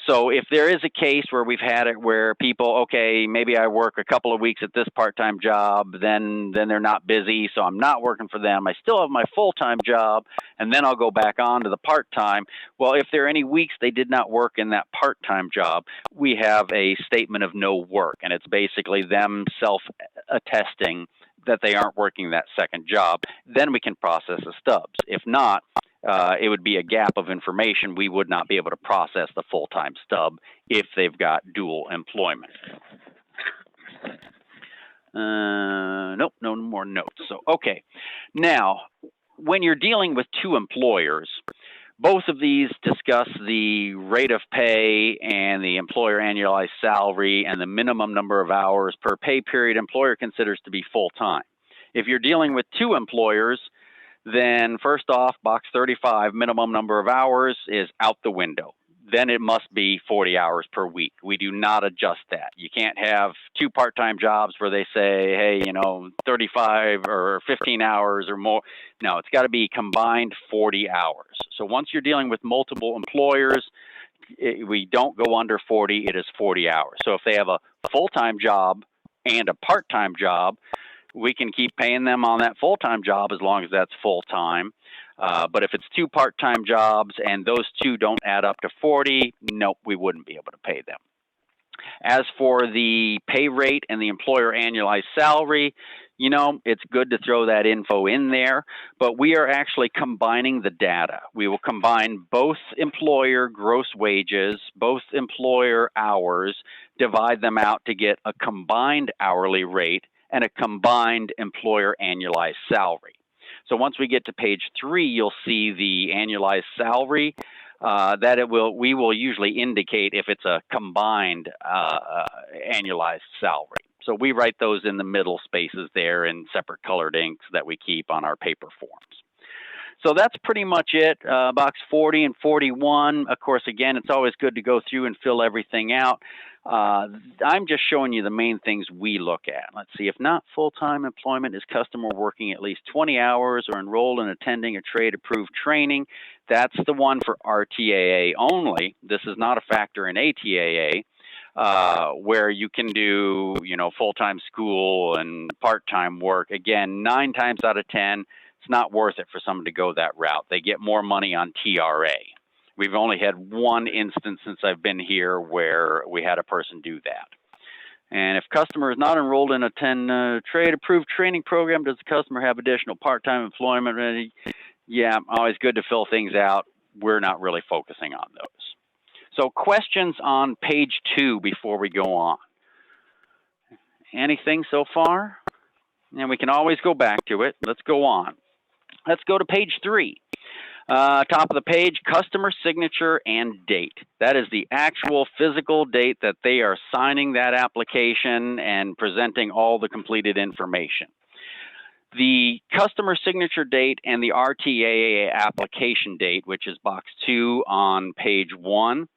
So if there is a case where we've had it where people, okay, maybe I work a couple of weeks at this part-time job, then they're not busy, so I'm not working for them. I still have my full-time job, and then I'll go back on to the part-time. Well, if there are any weeks they did not work in that part-time job, we have a statement of no work, and it's basically them self-attesting that they aren't working that second job. Then we can process the stubs. If not, it would be a gap of information. We would not be able to process the full-time stub if they've got dual employment. Nope, no more notes. So, okay. Now, when you're dealing with 2 employers, both of these discuss the rate of pay and the employer annualized salary and the minimum number of hours per pay period employer considers to be full-time. If you're dealing with 2 employers, then first off, box 35, minimum number of hours is out the window. Then it must be 40 hours per week. We do not adjust that. You can't have 2 part-time jobs where they say, hey, 35 or 15 hours or more. No, it's got to be combined 40 hours. So once you're dealing with multiple employers, we don't go under 40, it is 40 hours. So if they have a full-time job and a part-time job, we can keep paying them on that full-time job as long as that's full-time. But if it's 2 part-time jobs and those 2 don't add up to 40, nope, we wouldn't be able to pay them. As for the pay rate and the employer annualized salary, it's good to throw that info in there, but we are actually combining the data. We will combine both employer gross wages, both employer hours, divide them out to get a combined hourly rate and a combined employer annualized salary. So once we get to page 3, you'll see the annualized salary we will usually indicate if it's a combined annualized salary. So we write those in the middle spaces there in separate colored inks that we keep on our paper forms. So that's pretty much it. Box 40 and 41, of course, again, it's always good to go through and fill everything out. I'm just showing you the main things we look at. Let's see, if not full-time employment, is customer working at least 20 hours or enrolled in attending a trade-approved training? That's the one for RTAA only. This is not a factor in ATAA, where you can do, full-time school and part-time work. Again, 9 times out of 10, it's not worth it for someone to go that route. They get more money on TRA. We've only had 1 instance since I've been here where we had a person do that. And if customer is not enrolled in a trade-approved training program, does the customer have additional part-time employment? Yeah, always good to fill things out. We're not really focusing on those. So questions on page 2 before we go on. Anything so far? And we can always go back to it. Let's go on. Let's go to page 3. Top of the page, customer signature and date. That is the actual physical date that they are signing that application and presenting all the completed information. The customer signature date and the RTAA application date, which is box 2 on page 1,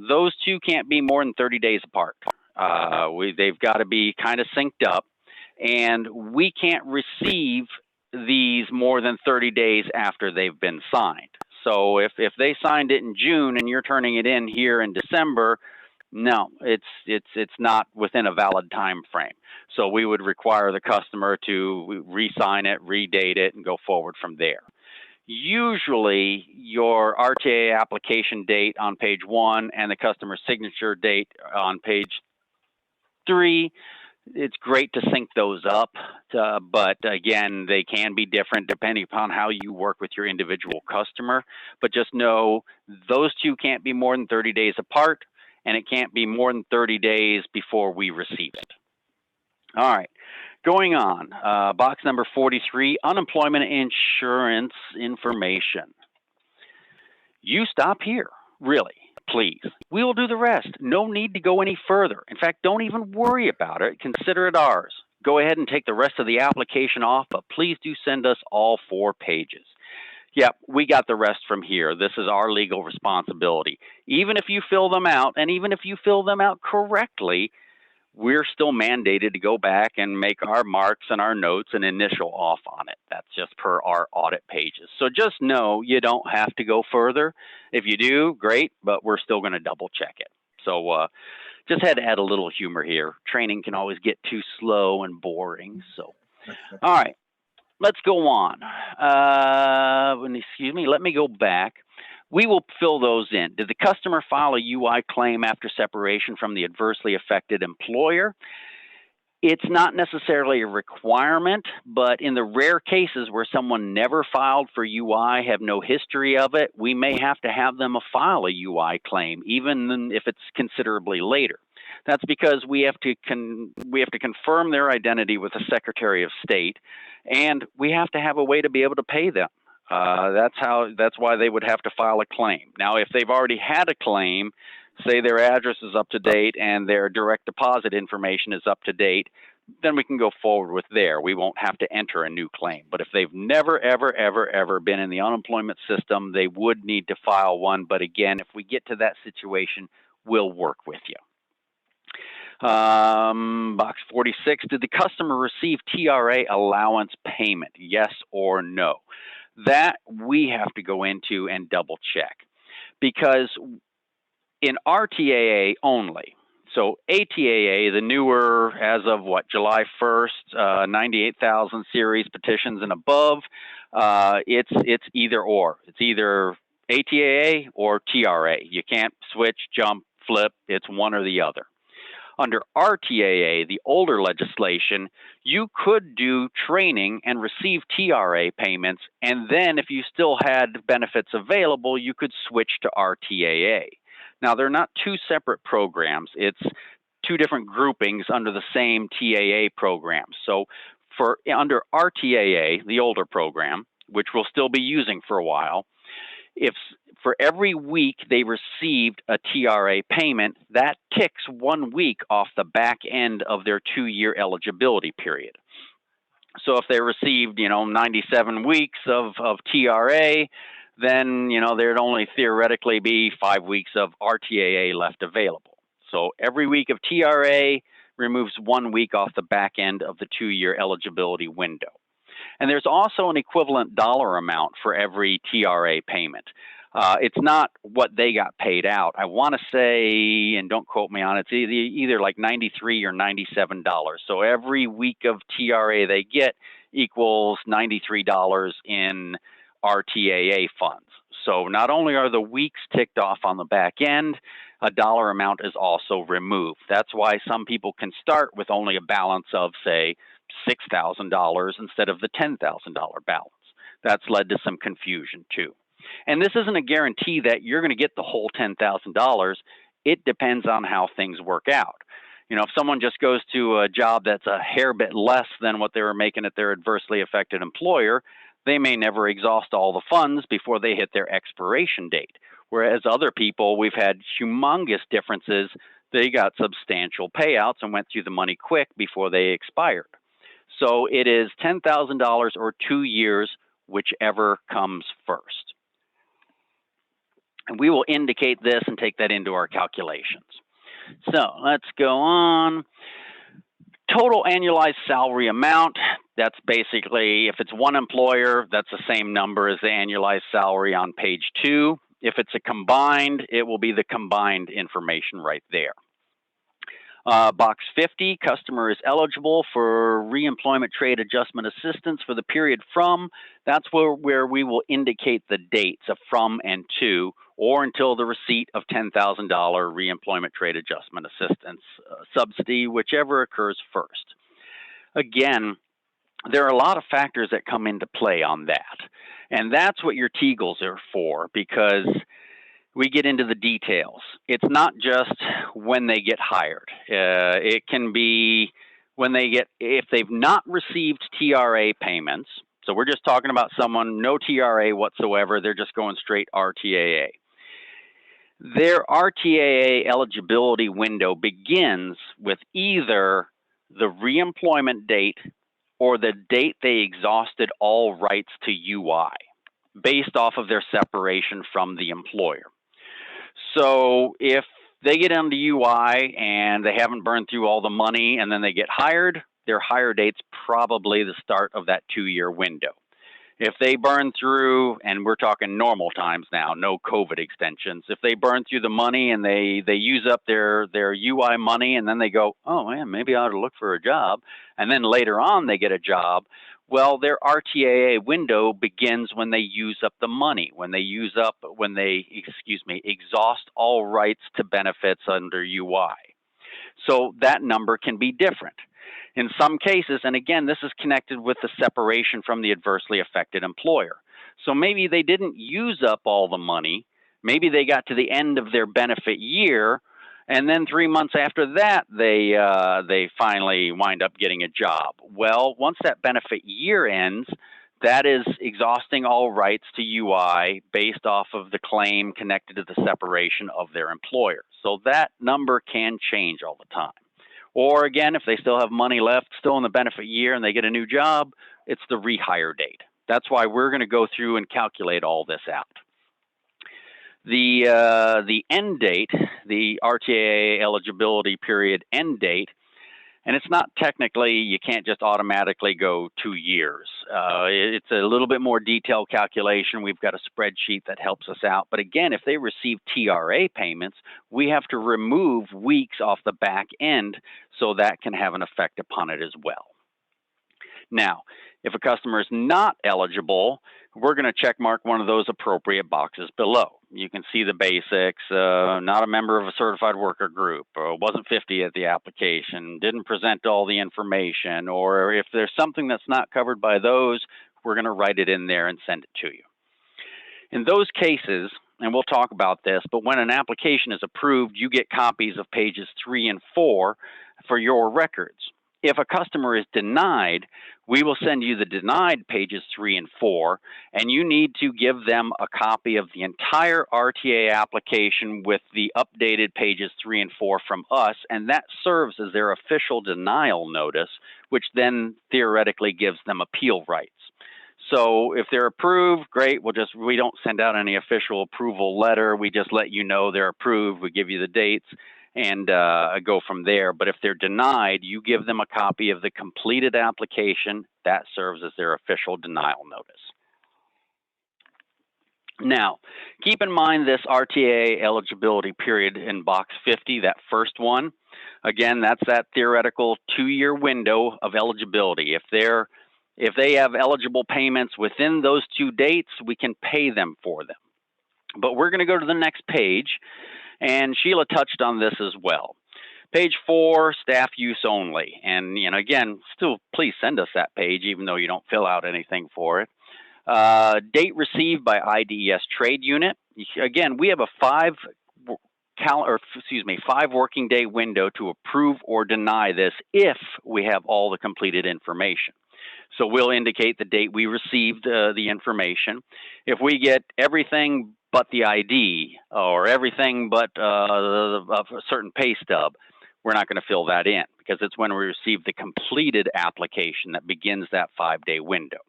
those two can't be more than 30 days apart. They've got to be kind of synced up, and we can't receive these more than 30 days after they've been signed. So if they signed it in June and you're turning it in here in December, no, it's not within a valid time frame. So we would require the customer to re-sign it, redate it, and go forward from there. Usually your RTAA application date on page 1 and the customer signature date on page 3, it's great to sync those up, but again, they can be different depending upon how you work with your individual customer. But just know those two can't be more than 30 days apart, and it can't be more than 30 days before we receive it. All right, going on, box number 43, unemployment insurance information. You stop here, really, please. We will do the rest. No need to go any further. In fact, don't even worry about it. Consider it ours. Go ahead and take the rest of the application off, but please do send us all 4 pages. Yep, we got the rest from here. This is our legal responsibility. Even if you fill them out, and even if you fill them out correctly, we're still mandated to go back and make our marks and our notes and initial off on it. That's just per our audit pages. So just know you don't have to go further. If you do, great, but we're still going to double check it. So just had to add a little humor here. Training can always get too slow and boring. So, all right. Let's go on. Excuse me, let me go back. We will fill those in. Did the customer file a UI claim after separation from the adversely affected employer? It's not necessarily a requirement, but in the rare cases where someone never filed for UI, have no history of it, we may have to have them file a UI claim, even if it's considerably later. That's because we have to confirm their identity with the Secretary of State, and we have to have a way to be able to pay them. That's why they would have to file a claim. Now, if they've already had a claim, say their address is up to date and their direct deposit information is up to date, then we can go forward with there. We won't have to enter a new claim. But if they've never, ever, ever, ever been in the unemployment system, they would need to file one. But again, if we get to that situation, we'll work with you. Box 46, did the customer receive TRA allowance payment? Yes or no? That we have to go into and double check, because in RTAA only, so ATAA, the newer as of what, July 1st, 98,000 series petitions and above, it's either or. It's either ATAA or TRA. You can't switch, jump, flip. It's one or the other. Under RTAA, the older legislation, you could do training and receive TRA payments, and then if you still had benefits available, you could switch to RTAA. Now, they're not two separate programs. It's two different groupings under the same TAA program. So under RTAA, the older program, which we'll still be using for a while, if for every week they received a TRA payment, that ticks 1 week off the back end of their 2-year eligibility period. So if they received, 97 weeks of TRA, then, there'd only theoretically be 5 weeks of RTAA left available. So every week of TRA removes 1 week off the back end of the 2-year eligibility window. And there's also an equivalent dollar amount for every TRA payment. It's not what they got paid out. I want to say, and don't quote me on it, it's either like $93 or $97. So every week of TRA they get equals $93 in RTAA funds. So not only are the weeks ticked off on the back end, a dollar amount is also removed. That's why some people can start with only a balance of, say, $6,000 instead of the $10,000 balance. That's led to some confusion too. And this isn't a guarantee that you're going to get the whole $10,000. It depends on how things work out. If someone just goes to a job that's a hair bit less than what they were making at their adversely affected employer, they may never exhaust all the funds before they hit their expiration date. Whereas other people, we've had humongous differences. They got substantial payouts and went through the money quick before they expired. So it is $10,000 or 2 years, whichever comes first. And we will indicate this and take that into our calculations. So let's go on. Total annualized salary amount, that's basically, if it's one employer, that's the same number as the annualized salary on page 2. If it's a combined, it will be the combined information right there. Box 50, customer is eligible for reemployment trade adjustment assistance for the period from. That's where we will indicate the dates of from and to, or until the receipt of $10,000 reemployment trade adjustment assistance subsidy, whichever occurs first. Again, there are a lot of factors that come into play on that. And that's what your TGLs are for, because we get into the details. It's not just when they get hired. It can be when they get, if they've not received TRA payments. So we're just talking about someone, no TRA whatsoever. They're just going straight RTAA. Their RTAA eligibility window begins with either the reemployment date or the date they exhausted all rights to UI, based off of their separation from the employer. So if they get into UI and they haven't burned through all the money and then they get hired, their hire date's probably the start of that 2-year window. If they burn through, and we're talking normal times now, no COVID extensions, if they burn through the money and they use up their UI money and then they go, oh man, maybe I ought to look for a job, and then later on they get a job, well, their RTAA window begins when they use up the money, when they exhaust all rights to benefits under UI. So that number can be different. In some cases, and again, this is connected with the separation from the adversely affected employer. So maybe they didn't use up all the money. Maybe they got to the end of their benefit year, and then 3 months after that, they finally wind up getting a job. Well, once that benefit year ends, that is exhausting all rights to UI based off of the claim connected to the separation of their employer. So that number can change all the time. Or again, if they still have money left, still in the benefit year, and they get a new job, it's the rehire date. That's why we're going to go through and calculate all this out. The end date, the RTAA eligibility period end date, and it's not technically, you can't just automatically go 2 years. It's a little bit more detailed calculation. We've got a spreadsheet that helps us out. But again, if they receive TRA payments, we have to remove weeks off the back end, so that can have an effect upon it as well. Now, if a customer is not eligible, we're going to check mark one of those appropriate boxes below. You can see the basics, not a member of a certified worker group, or wasn't 50 at the application, didn't present all the information, or if there's something that's not covered by those, we're going to write it in there and send it to you. In those cases, and we'll talk about this, but when an application is approved, you get copies of pages 3 and 4 for your records. If a customer is denied, we will send you the denied pages 3 and 4, and you need to give them a copy of the entire RTAA application with the updated pages 3 and 4 from us, and that serves as their official denial notice, which then theoretically gives them appeal rights. So if they're approved, great, we don't send out any official approval letter, we just let you know they're approved, we give you the dates, and go from there. But if they're denied, you give them a copy of the completed application. That serves as their official denial notice. Now, keep in mind this RTAA eligibility period in box 50, that first one. Again, that's that theoretical 2-year window of eligibility. If they have eligible payments within those 2 dates, we can pay them for them. But we're going to go to the next page, and Sheila touched on this as well. Page 4, staff use only. And again, still please send us that page, even though you don't fill out anything for it. Date received by IDES trade unit. Again, we have a 5 working day window to approve or deny this if we have all the completed information. So we'll indicate the date we received the information. If we get everything but the ID or everything but a certain pay stub, we're not going to fill that in because it's when we receive the completed application that begins that 5-day window.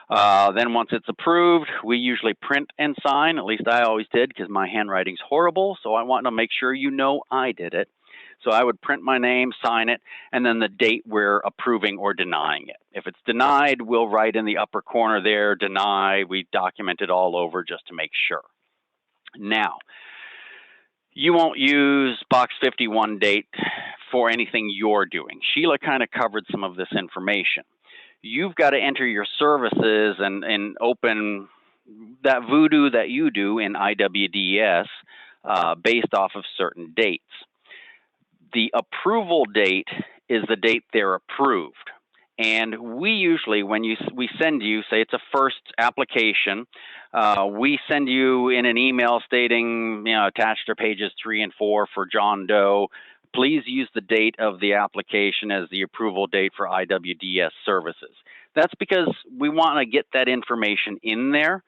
Then once it's approved, we usually print and sign. At least I always did because my handwriting's horrible. So I want to make sure you know I did it. So I would print my name, sign it, and then the date we're approving or denying it. If it's denied, we'll write in the upper corner there, deny. We document it all over just to make sure. Now, you won't use box 51 date for anything you're doing. Sheila kind of covered some of this information. You've got to enter your services and open that voodoo that you do in IWDS based off of certain dates. The approval date is the date they're approved. And we usually, when we send you, say it's a first application, we send you in an email stating, attached to pages 3 and 4 for John Doe. Please use the date of the application as the approval date for IWDS services. That's because we want to get that information in there,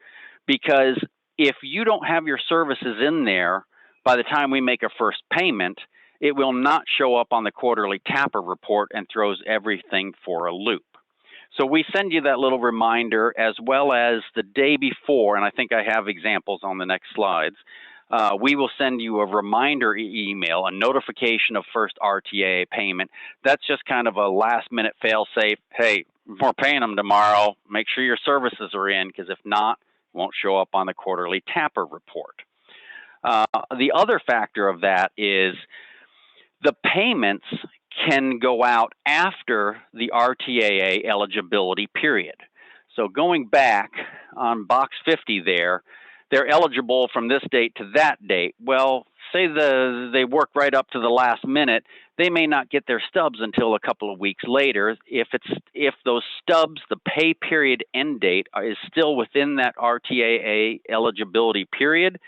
because if you don't have your services in there by the time we make a first payment, it will not show up on the quarterly TAPR report and throws everything for a loop. So we send you that little reminder as well as the day before, and I think I have examples on the next slides. We will send you a reminder email, a notification of first RTAA payment. That's just kind of a last-minute fail-safe. Hey, we're paying them tomorrow. Make sure your services are in, because if not, it won't show up on the quarterly TAPR report. The other factor of that is the payments can go out after the RTAA eligibility period. So going back on box 50 there, they're eligible from this date to that date. Well, say they work right up to the last minute, they may not get their stubs until a couple of weeks later. If those stubs, the pay period end date is still within that RTAA eligibility period,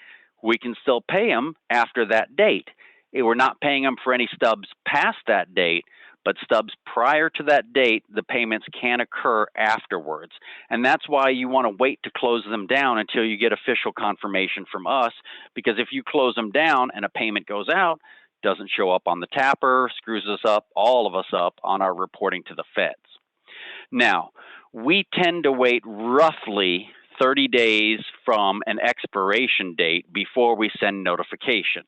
we can still pay them after that date. We're not paying them for any stubs past that date, but stubs prior to that date, the payments can occur afterwards. And that's why you want to wait to close them down until you get official confirmation from us, because if you close them down and a payment goes out, doesn't show up on the TAPR, screws us up, all of us up on our reporting to the feds. Now, we tend to wait roughly 30 days from an expiration date before we send notification.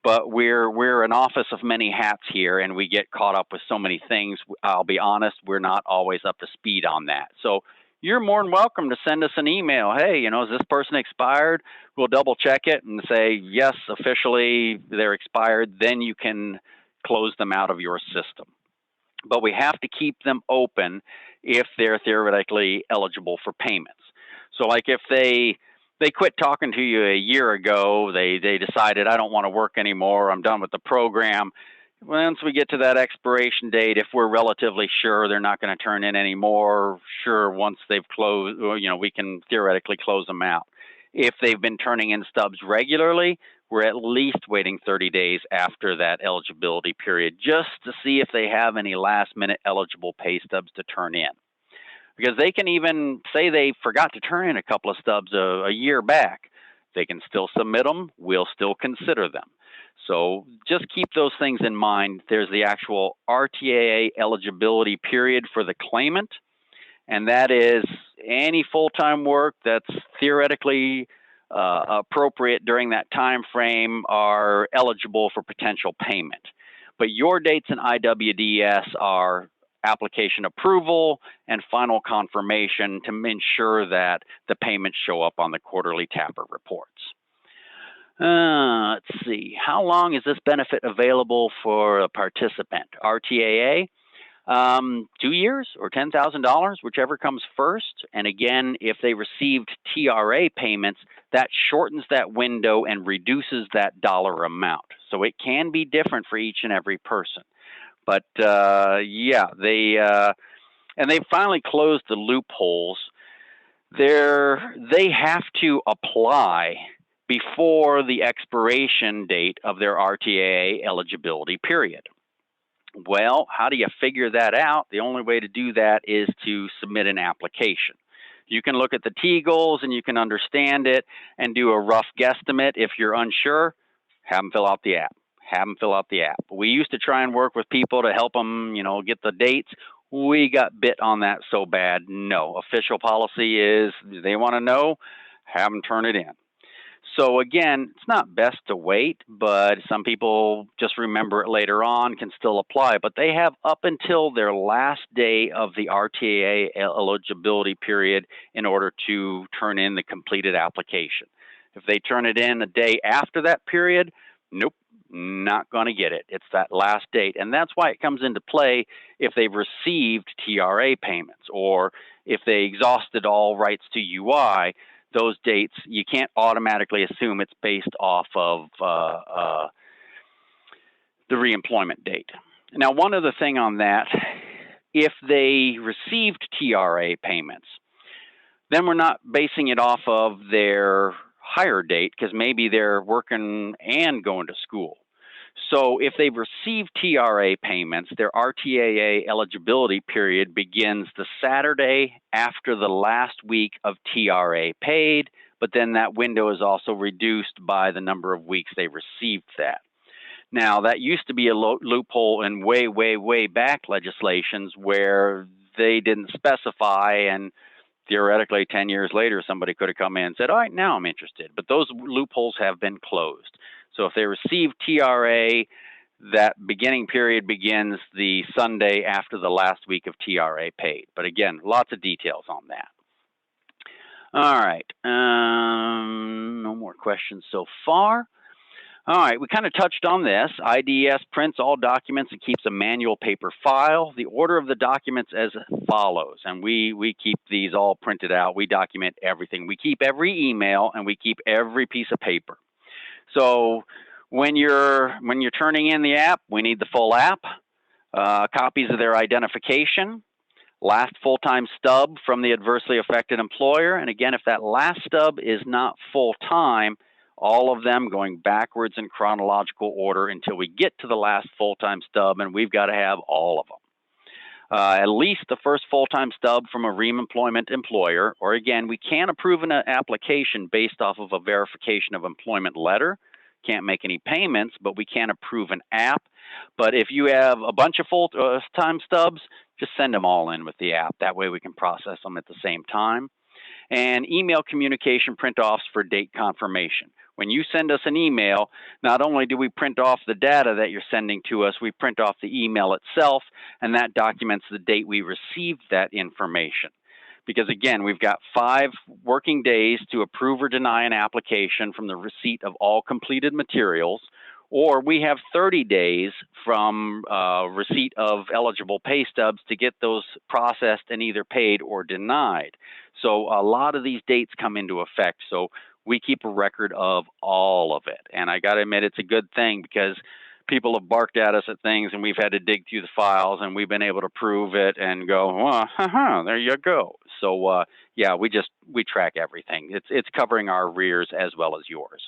But we're an office of many hats here, and we get caught up with so many things. I'll be honest, we're not always up to speed on that. So you're more than welcome to send us an email. Hey, is this person expired? We'll double check it and say, yes, officially they're expired. Then you can close them out of your system. But we have to keep them open if they're theoretically eligible for payments. So like if they quit talking to you a year ago, they decided, I don't want to work anymore, I'm done with the program. Once we get to that expiration date, if we're relatively sure they're not going to turn in any more, sure, once they've closed, we can theoretically close them out. If they've been turning in stubs regularly, we're at least waiting 30 days after that eligibility period just to see if they have any last-minute eligible pay stubs to turn in. Because they can even say they forgot to turn in a couple of stubs a year back. They can still submit them. We'll still consider them. So just keep those things in mind. There's the actual RTAA eligibility period for the claimant, and that is any full-time work that's theoretically appropriate during that time frame are eligible for potential payment. But your dates in IWDS are application approval and final confirmation to ensure that the payments show up on the quarterly TAPR reports. Let's see, how long is this benefit available for a participant? RTAA, 2 years or $10,000, whichever comes first. And again, if they received TRA payments, that shortens that window and reduces that dollar amount. So it can be different for each and every person. But yeah, they finally closed the loopholes. They have to apply before the expiration date of their RTAA eligibility period. Well, how do you figure that out? The only way to do that is to submit an application. You can look at the T goals and you can understand it and do a rough guesstimate. If you're unsure, have them fill out the app. Have them fill out the app. We used to try and work with people to help them, get the dates. We got bit on that so bad. No, official policy is they want to know, have them turn it in. So again, it's not best to wait, but some people just remember it later on, can still apply. But they have up until their last day of the RTAA eligibility period in order to turn in the completed application. If they turn it in a day after that period, nope, not going to get it. It's that last date. And that's why it comes into play if they've received TRA payments or if they exhausted all rights to UI. Those dates, you can't automatically assume it's based off of the reemployment date. Now, one other thing on that, if they received TRA payments, then we're not basing it off of their hire date because maybe they're working and going to school. So if they've received TRA payments, their RTAA eligibility period begins the Saturday after the last week of TRA paid, but then that window is also reduced by the number of weeks they received that. Now, that used to be a loophole in way, way, way back legislations where they didn't specify, and theoretically 10 years later, somebody could have come in and said, all right, now I'm interested. But those loopholes have been closed. So if they receive TRA, that beginning period begins the Sunday after the last week of TRA paid. But again, lots of details on that. All right, no more questions so far. All right, we kind of touched on this. IDES prints all documents and keeps a manual paper file. The order of the documents as follows, and we keep these all printed out. We document everything. We keep every email and we keep every piece of paper. So when you're turning in the app, we need the full app, copies of their identification, last full-time stub from the adversely affected employer. And again, if that last stub is not full-time, all of them going backwards in chronological order until we get to the last full-time stub, and we've got to have all of them. At least the first full-time stub from a reemployment employer, or again, we can't approve an application based off of a verification of employment letter. Can't make any payments, but we can approve an app. But if you have a bunch of full-time stubs, just send them all in with the app. That way we can process them at the same time. And email communication print-offs for date confirmation. When you send us an email, not only do we print off the data that you're sending to us, we print off the email itself, and that documents the date we received that information. Because again, we've got 5 working days to approve or deny an application from the receipt of all completed materials, or we have 30 days from receipt of eligible pay stubs to get those processed and either paid or denied. So a lot of these dates come into effect. So we keep a record of all of it. And I got to admit, it's a good thing because people have barked at us at things and we've had to dig through the files and we've been able to prove it and go, well, there you go. So yeah, we track everything. It's covering our rears as well as yours.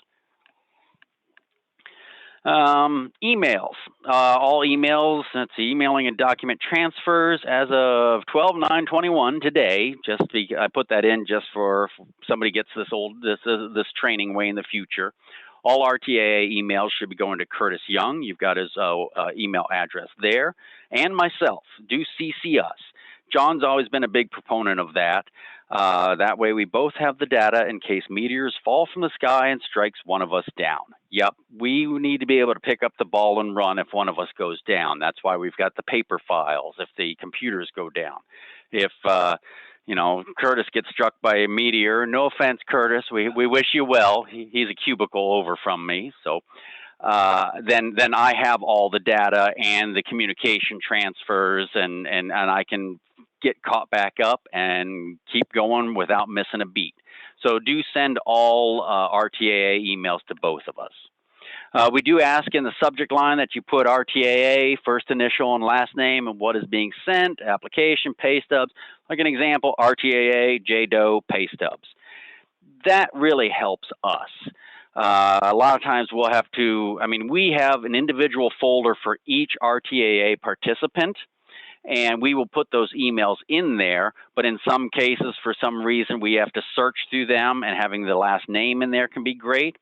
Emails, all emails, that's emailing and document transfers as of 12/9/21 today. I put that in just for somebody gets this training way in the future. All RTAA emails should be going to Curtis Young. You've got his email address there, and myself. Do CC us. John's always been a big proponent of that. That way we both have the data in case meteors fall from the sky and strikes one of us down. Yep, we need to be able to pick up the ball and run if one of us goes down. That's why we've got the paper files if the computers go down. If, Curtis gets struck by a meteor, no offense, Curtis, we wish you well. He's a cubicle over from me, so then I have all the data and the communication transfers and I can get caught back up and keep going without missing a beat. So do send all RTAA emails to both of us. We do ask in the subject line that you put RTAA, first initial and last name, and what is being sent, application, pay stubs. Like an example, RTAA, JDOE, pay stubs. That really helps us. A lot of times we'll have to, I mean, we have an individual folder for each RTAA participant, and we will put those emails in there. But in some cases, for some reason, we have to search through them, and having the last name in there can be great.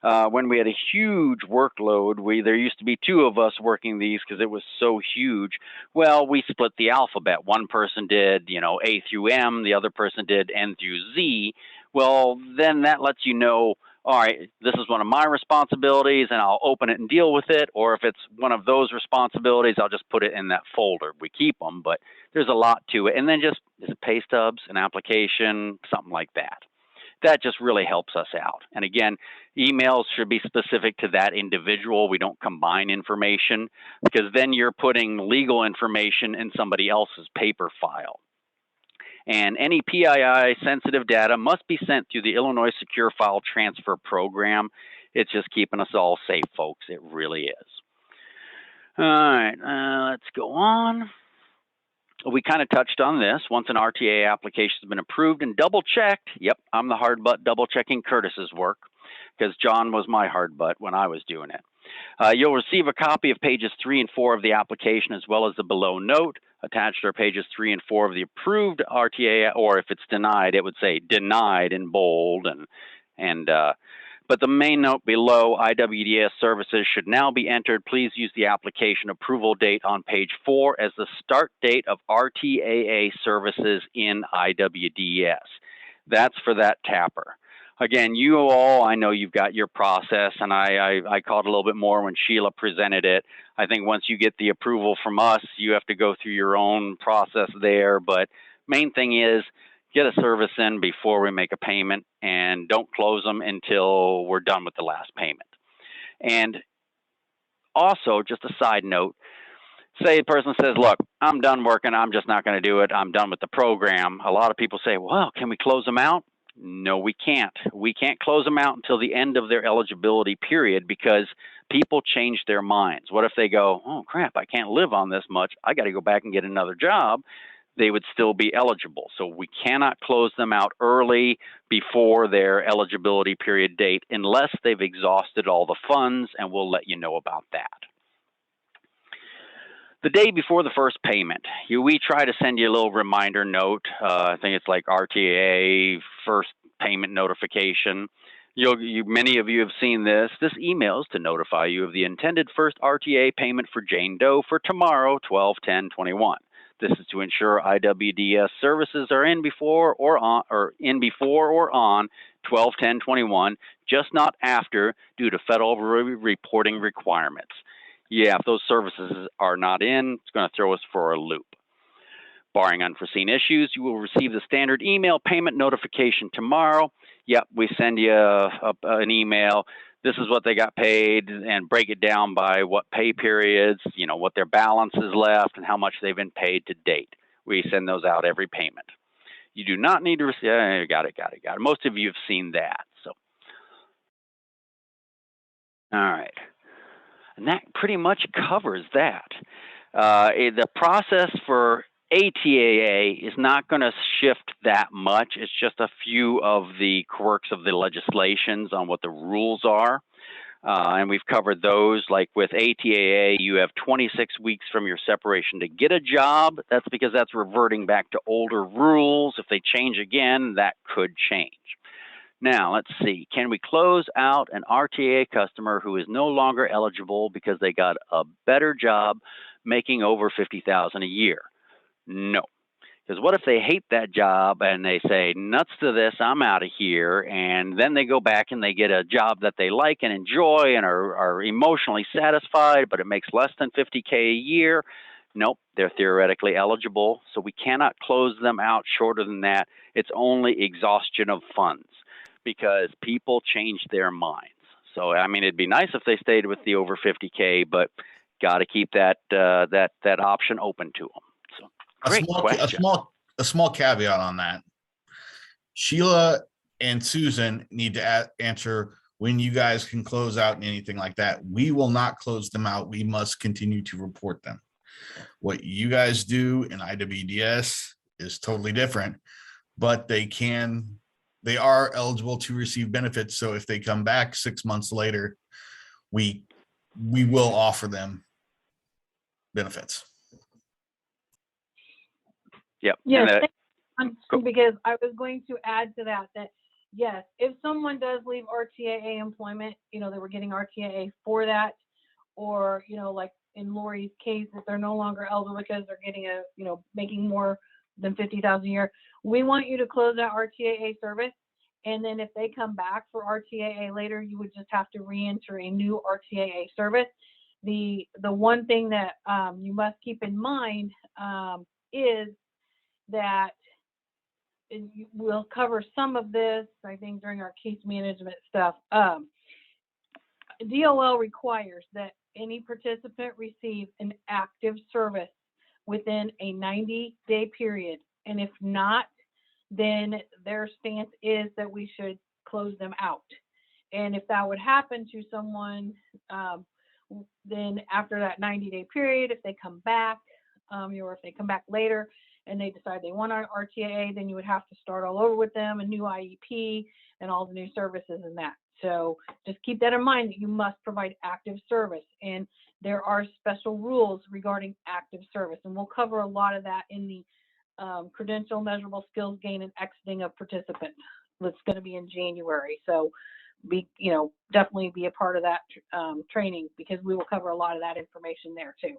When we had a huge workload, there used to be 2 of us working these because it was so huge. Well, we split the alphabet. One person did, A through M, the other person did N through Z. Well, then that lets you know, all right, this is one of my responsibilities and I'll open it and deal with it. Or if it's one of those responsibilities, I'll just put it in that folder. We keep them, but there's a lot to it. And then just, is it pay stubs, an application, something like that. That just really helps us out. And again, emails should be specific to that individual. We don't combine information, because then you're putting legal information in somebody else's paper file. And any PII sensitive data must be sent through the Illinois Secure File Transfer Program. It's just keeping us all safe, folks. It really is. All right, let's go on. We kind of touched on this. Once an RTAA application has been approved and double checked, yep, I'm the hard butt double checking Curtis's work, because John was my hard butt when I was doing it. You'll receive a copy of pages 3 and 4 of the application, as well as the below note. Attached are pages 3 and 4 of the approved RTAA, or if it's denied, it would say denied in bold. But the main note below, IWDS services should now be entered. Please use the application approval date on page 4 as the start date of RTAA services in IWDS. That's for that tapper. Again, you all, I know you've got your process, and I caught a little bit more when Sheila presented it. I think once you get the approval from us, you have to go through your own process there. But main thing is, get a service in before we make a payment, and don't close them until we're done with the last payment. And also, just a side note, say a person says, look, I'm done working, I'm just not going to do it, I'm done with the program. A lot of people say, well, can we close them out? No, we can't. We can't close them out until the end of their eligibility period, because people change their minds. What if they go, oh crap, I can't live on this much, I got to go back and get another job? They would still be eligible. So we cannot close them out early before their eligibility period date unless they've exhausted all the funds, and we'll let you know about that. The day before the first payment, we try to send you a little reminder note. I think it's like RTAA first payment notification. Many of you have seen this. This email is to notify you of the intended first RTAA payment for Jane Doe for tomorrow, 12/10/21. This is to ensure IWDS services are in before or on 12/10/21, just not after, due to federal reporting requirements. Yeah, if those services are not in, it's going to throw us for a loop. Barring unforeseen issues, you will receive the standard email payment notification tomorrow. Yep, we send you an email. This is what they got paid, and break it down by what pay periods, what their balance is left, and how much they've been paid to date. We send those out every payment. You do not need to receive, got it. Most of you have seen that. So, all right. And that pretty much covers that. The process for ATAA is not going to shift that much. It's just a few of the quirks of the legislations on what the rules are. And we've covered those. Like with ATAA, you have 26 weeks from your separation to get a job. That's because that's reverting back to older rules. If they change again, that could change. Now, let's see. Can we close out an RTAA customer who is no longer eligible because they got a better job making over $50,000 a year? No. Because what if they hate that job and they say, nuts to this, I'm out of here, and then they go back and they get a job that they like and enjoy and are emotionally satisfied, but it makes less than $50K a year? Nope, they're theoretically eligible, so we cannot close them out shorter than that. It's only exhaustion of funds, because people change their minds. So, I mean, it'd be nice if they stayed with the over 50K, but got to keep that option open to them. So, great question. A small caveat on that. Sheila and Susan need to answer when you guys can close out and anything like that. We will not close them out. We must continue to report them. What you guys do in IWDS is totally different, but they can they are eligible to receive benefits. So if they come back 6 months later, we will offer them benefits. Yep. Yes, And because I was going to add to that, yes, if someone does leave RTAA employment, they were getting RTAA for that, or, like in Lori's case, if they're no longer eligible because they're getting making more than 50,000 a year, we want you to close that RTAA service. And then if they come back for RTAA later, you would just have to re-enter a new RTAA service. The one thing that you must keep in mind is that we'll cover some of this, I think, during our case management stuff. DOL requires that any participant receive an active service within a 90-day period. And if not, then their stance is that we should close them out. And if that would happen to someone, then after that 90-day period, if they come back, or if they come back later and they decide they want our RTAA, then you would have to start all over with them, a new IEP and all the new services and that. So just keep that in mind, that you must provide active service, and there are special rules regarding active service, and we'll cover a lot of that in the credential, measurable skills gain, and exiting of participants. That's going to be in January. So definitely be a part of that training, because we will cover a lot of that information there too.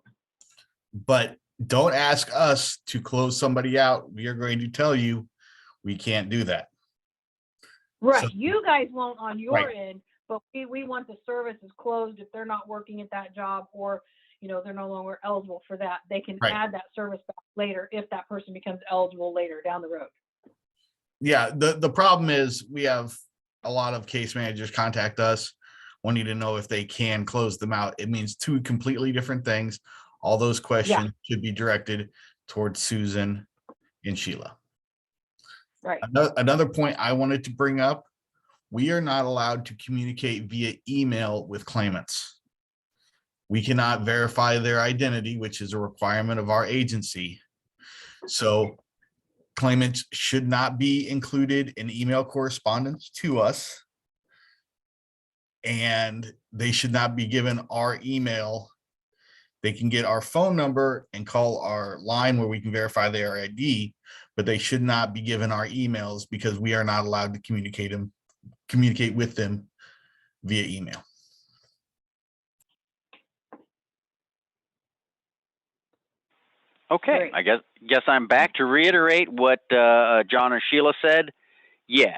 But don't ask us to close somebody out. We are going to tell you we can't do that. Right. So, you guys won't on your right. end, but we want the services closed if they're not working at that job, or they're no longer eligible for that. They can Right. add that service back later if that person becomes eligible later down the road. Yeah, the problem is we have a lot of case managers contact us wanting to know if they can close them out. It means two completely different things. All those questions should be directed towards Susan and Sheila. Right. Another point I wanted to bring up, we are not allowed to communicate via email with claimants. We cannot verify their identity, which is a requirement of our agency. So claimants should not be included in email correspondence to us, and they should not be given our email. They can get our phone number and call our line where we can verify their ID, but they should not be given our emails, because we are not allowed to communicate with them via email. okay, I guess I'm back to reiterate what John and Sheila said. Yeah.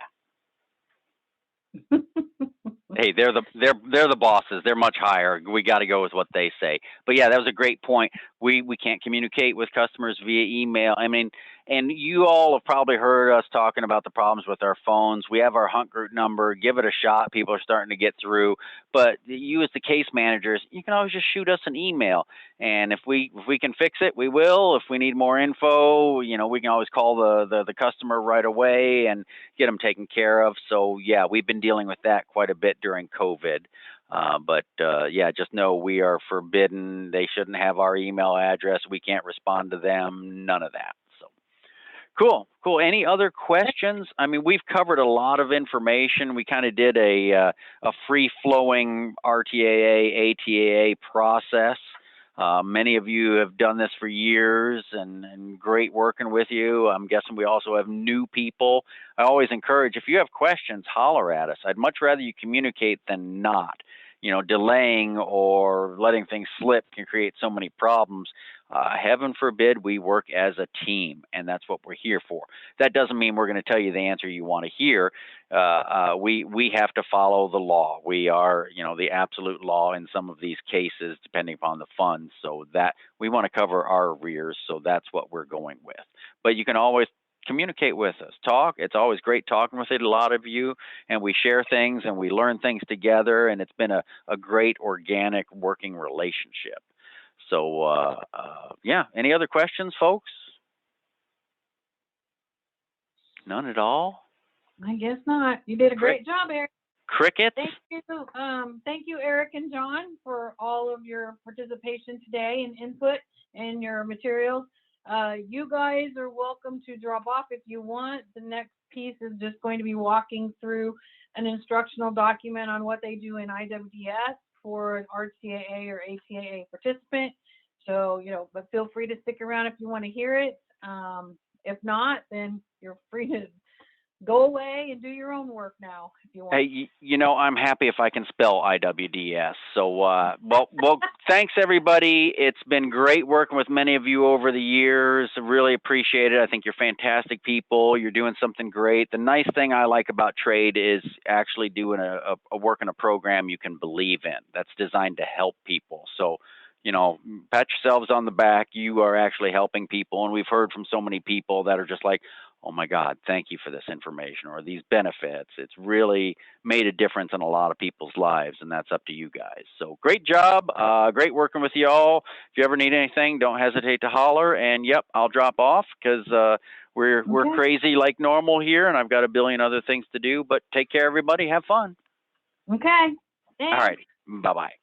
Hey, they're the bosses. They're much higher. We got to go with what they say. But yeah, that was a great point. We can't communicate with customers via email. I mean, and you all have probably heard us talking about the problems with our phones. We have our hunt group number. Give it a shot. People are starting to get through. But you, as the case managers, you can always just shoot us an email. And if we can fix it, we will. If we need more info, we can always call the customer right away and get them taken care of. So yeah, we've been dealing with that quite a bit during COVID. But yeah, just know we are forbidden. They shouldn't have our email address. We can't respond to them. None of that. So cool. Any other questions? I mean, we've covered a lot of information. We kind of did a free-flowing RTAA, ATAA process. Many of you have done this for years, and great working with you. I'm guessing we also have new people. I always encourage, if you have questions, holler at us. I'd much rather you communicate than not. Delaying or letting things slip can create so many problems. Heaven forbid we work as a team, and that's what we're here for. That doesn't mean we're going to tell you the answer you want to hear. We have to follow the law. We are, the absolute law in some of these cases, depending upon the funds. So that we want to cover our arrears. So that's what we're going with. But you can always communicate with us. Talk. It's always great talking with a lot of you, and we share things and we learn things together, and it's been a great organic working relationship. So yeah, any other questions, folks? None at all? I guess not. You did a great job, Eric. Crickets. Thank you, Eric and John, for all of your participation today and input and your materials. You guys are welcome to drop off if you want. The next piece is just going to be walking through an instructional document on what they do in IWDS for an RTAA or ATAA participant. So, but feel free to stick around if you want to hear it. If not, then you're free to go away and do your own work now if you want. Hey, I'm happy if I can spell IWDS. So, well, thanks everybody. It's been great working with many of you over the years. I really appreciate it. I think you're fantastic people. You're doing something great. The nice thing I like about trade is actually doing a work in a program you can believe in. That's designed to help people. So, pat yourselves on the back. You are actually helping people. And we've heard from so many people that are just like, oh my God, thank you for this information or these benefits. It's really made a difference in a lot of people's lives, and that's up to you guys. So great job. Great working with you all. If you ever need anything, don't hesitate to holler. And yep, I'll drop off because we're crazy like normal here, and I've got a billion other things to do. But take care, everybody. Have fun. Okay. Thanks. All right. Bye-bye.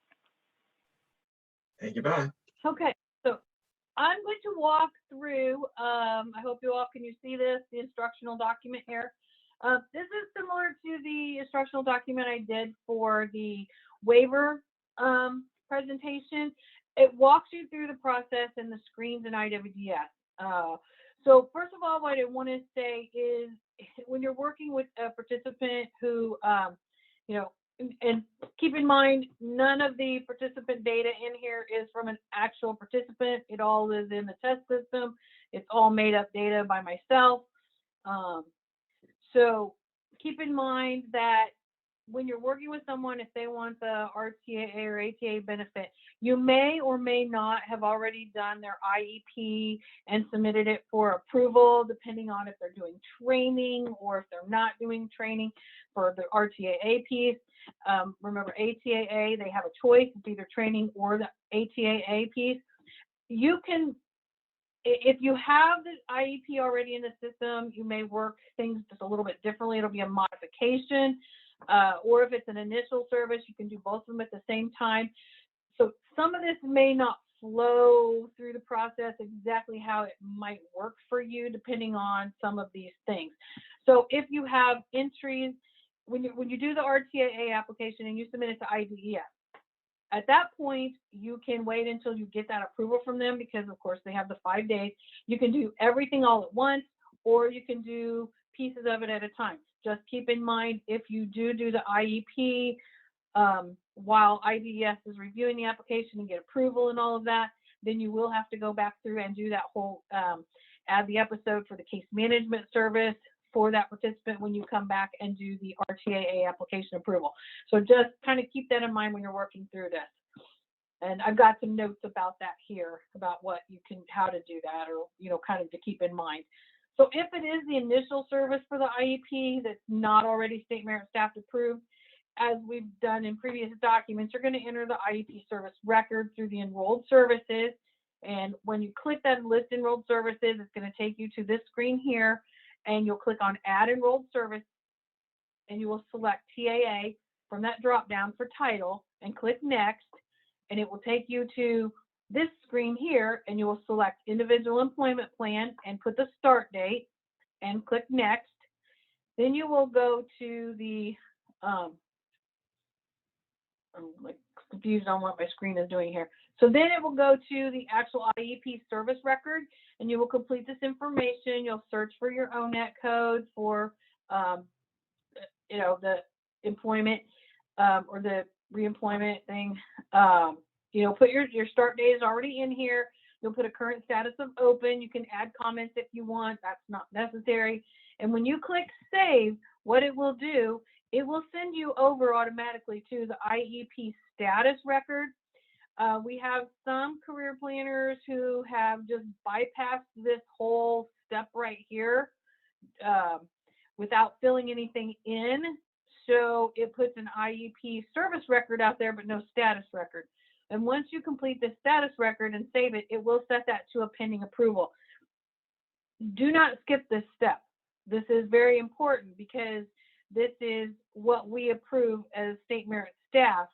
Thank you. Bye. Okay. So I'm going to walk through, I hope you all, can you see this, the instructional document here? This is similar to the instructional document I did for the waiver presentation. It walks you through the process and the screens in IWDS. So first of all, what I want to say is when you're working with a participant who, and keep in mind, none of the participant data in here is from an actual participant. It all is in the test system. It's all made up data by myself. So keep in mind that when you're working with someone, if they want the RTAA or ATA benefit, you may or may not have already done their IEP and submitted it for approval, depending on if they're doing training or if they're not doing training for the RTAA piece. Remember, ATAA, they have a choice. It's either training or the ATAA piece. You can, if you have the IEP already in the system, you may work things just a little bit differently. It'll be a modification. Or if it's an initial service, you can do both of them at the same time. So some of this may not flow through the process exactly how it might work for you, depending on some of these things. So if you have entries, when you do the RTAA application and you submit it to IDES, at that point, you can wait until you get that approval from them because, of course, they have the 5 days. You can do everything all at once, or you can do pieces of it at a time. Just keep in mind, if you do the IEP, while IDES is reviewing the application and get approval and all of that, then you will have to go back through and do that whole, add the episode for the case management service for that participant when you come back and do the RTAA application approval. So just kind of keep that in mind when you're working through this. And I've got some notes about that here, about how to do that, or, kind of to keep in mind. So if it is the initial service for the IEP that's not already state merit staff approved, as we've done in previous documents, you're going to enter the IEP service record through the enrolled services. And when you click that list enrolled services, it's going to take you to this screen here, and you'll click on add enrolled service, and you will select TAA from that drop down for title and click next, and it will take you to this screen here, and you will select individual employment plan and put the start date and click next. Then you will go to the, I'm like confused on what my screen is doing here. So then it will go to the actual IEP service record, and you will complete this information. You'll search for your ONET code for, the employment or the reemployment thing. Put your start date is already in here. You'll put a current status of open. You can add comments if you want. That's not necessary. And when you click save, what it will do, it will send you over automatically to the IEP status record. We have some career planners who have just bypassed this whole step right here without filling anything in. So it puts an IEP service record out there, but no status record. And once you complete the status record and save it, it will set that to a pending approval. Do not skip this step. This is very important because this is what we approve as state merit staff.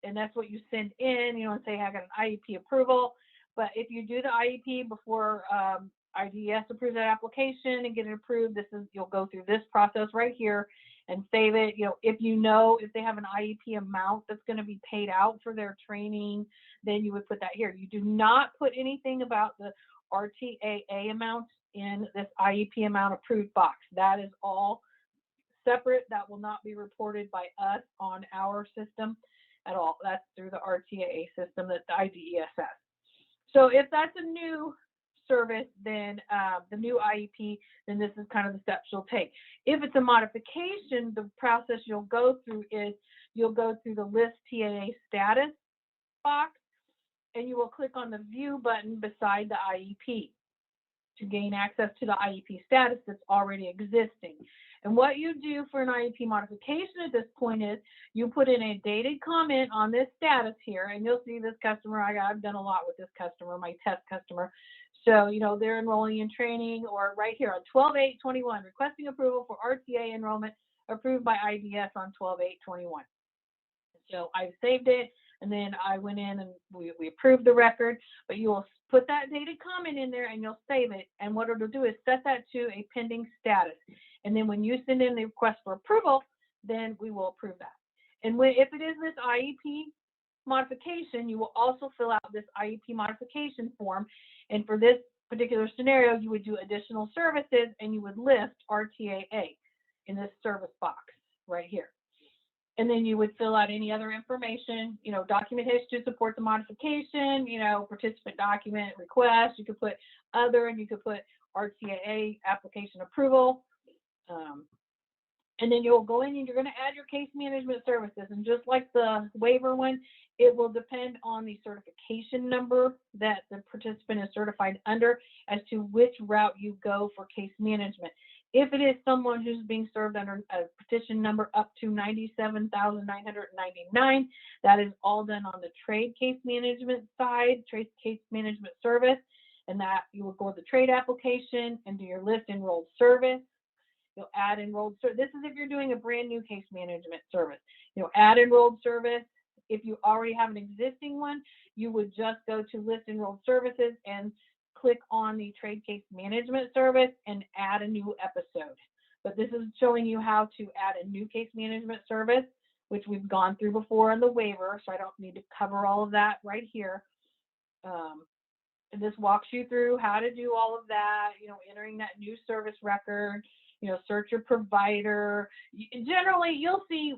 And that's what you send in, and say, I got an IEP approval. But if you do the IEP before IDES approves that application and get it approved, you'll go through this process right here and save it. If they have an IEP amount that's going to be paid out for their training, then you would put that here. You do not put anything about the RTAA amount in this IEP amount approved box. That is all separate. That will not be reported by us on our system at all. That's through the RTAA system that the IDES has. So if that's a new service, then the new IEP, then this is kind of the steps you'll take. If it's a modification, the process you'll go through is you'll go through the list TAA status box, and you will click on the view button beside the IEP to gain access to the IEP status that's already existing. And what you do for an IEP modification at this point is you put in a dated comment on this status here, and you'll see this customer. I've done a lot with this customer, my test customer. So, they're enrolling in training, or right here on 12/8/21, requesting approval for RTAA enrollment approved by IDS on 12/8/21. So I saved it, and then I went in and we approved the record, but you will put that dated comment in there and you'll save it. And what it'll do is set that to a pending status. And then when you send in the request for approval, then we will approve that. And if it is this IEP modification, you will also fill out this IEP modification form. And for this particular scenario, you would do additional services and you would list RTAA in this service box right here. And then you would fill out any other information, document history to support the modification, participant document request. You could put other, and you could put RTAA application approval. And then you'll go in and you're going to add your case management services. And just like the waiver one, it will depend on the certification number that the participant is certified under as to which route you go for case management. If it is someone who's being served under a petition number up to 97,999, that is all done on the trade case management side, trade case management service, and that you will go to the trade application and do your list enrolled service. You'll add enrolled service. This is if you're doing a brand new case management service. Add enrolled service. If you already have an existing one, you would just go to list enrolled services and click on the trade case management service and add a new episode. But this is showing you how to add a new case management service, which we've gone through before in the waiver, so I don't need to cover all of that right here. And this walks you through how to do all of that, entering that new service record, search your provider. Generally, you'll see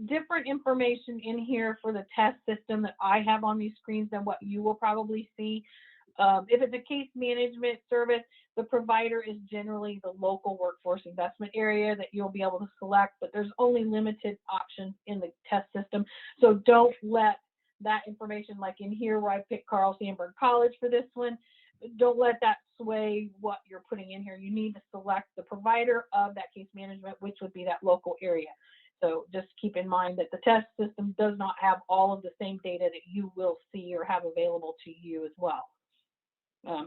different information in here for the test system that I have on these screens than what you will probably see. If it's a case management service, the provider is generally the local workforce investment area that you'll be able to select, but there's only limited options in the test system. So don't let that information, like in here where I picked Carl Sandburg College for this one, don't let that sway what you're putting in here. You need to select the provider of that case management, which would be that local area. So just keep in mind that the test system does not have all of the same data that you will see or have available to you as well.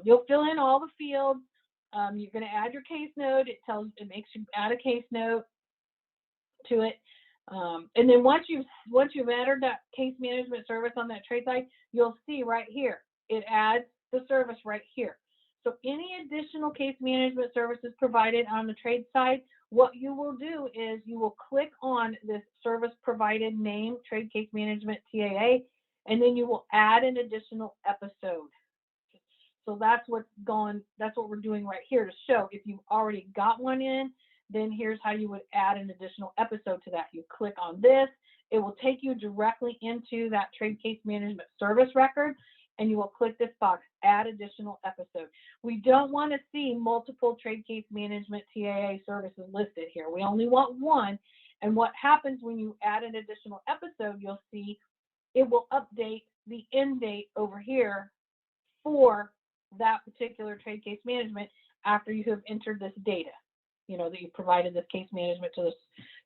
You'll fill in all the fields. You're going to add your case note. It makes you add a case note to it. And then once you've entered that case management service on that trade site, you'll see right here, it adds the service right here. So any additional case management services provided on the trade side, what you will do is you will click on this service provided name, trade case management TAA, and then you will add an additional episode. So that's what we're doing right here to show if you've already got one in, then here's how you would add an additional episode to that. You click on this, it will take you directly into that trade case management service record, and you will click this box, add additional episode. We don't want to see multiple trade case management TAA services listed here. We only want one. And what happens when you add an additional episode, you'll see it will update the end date over here for that particular trade case management after you have entered this data, that you provided this case management to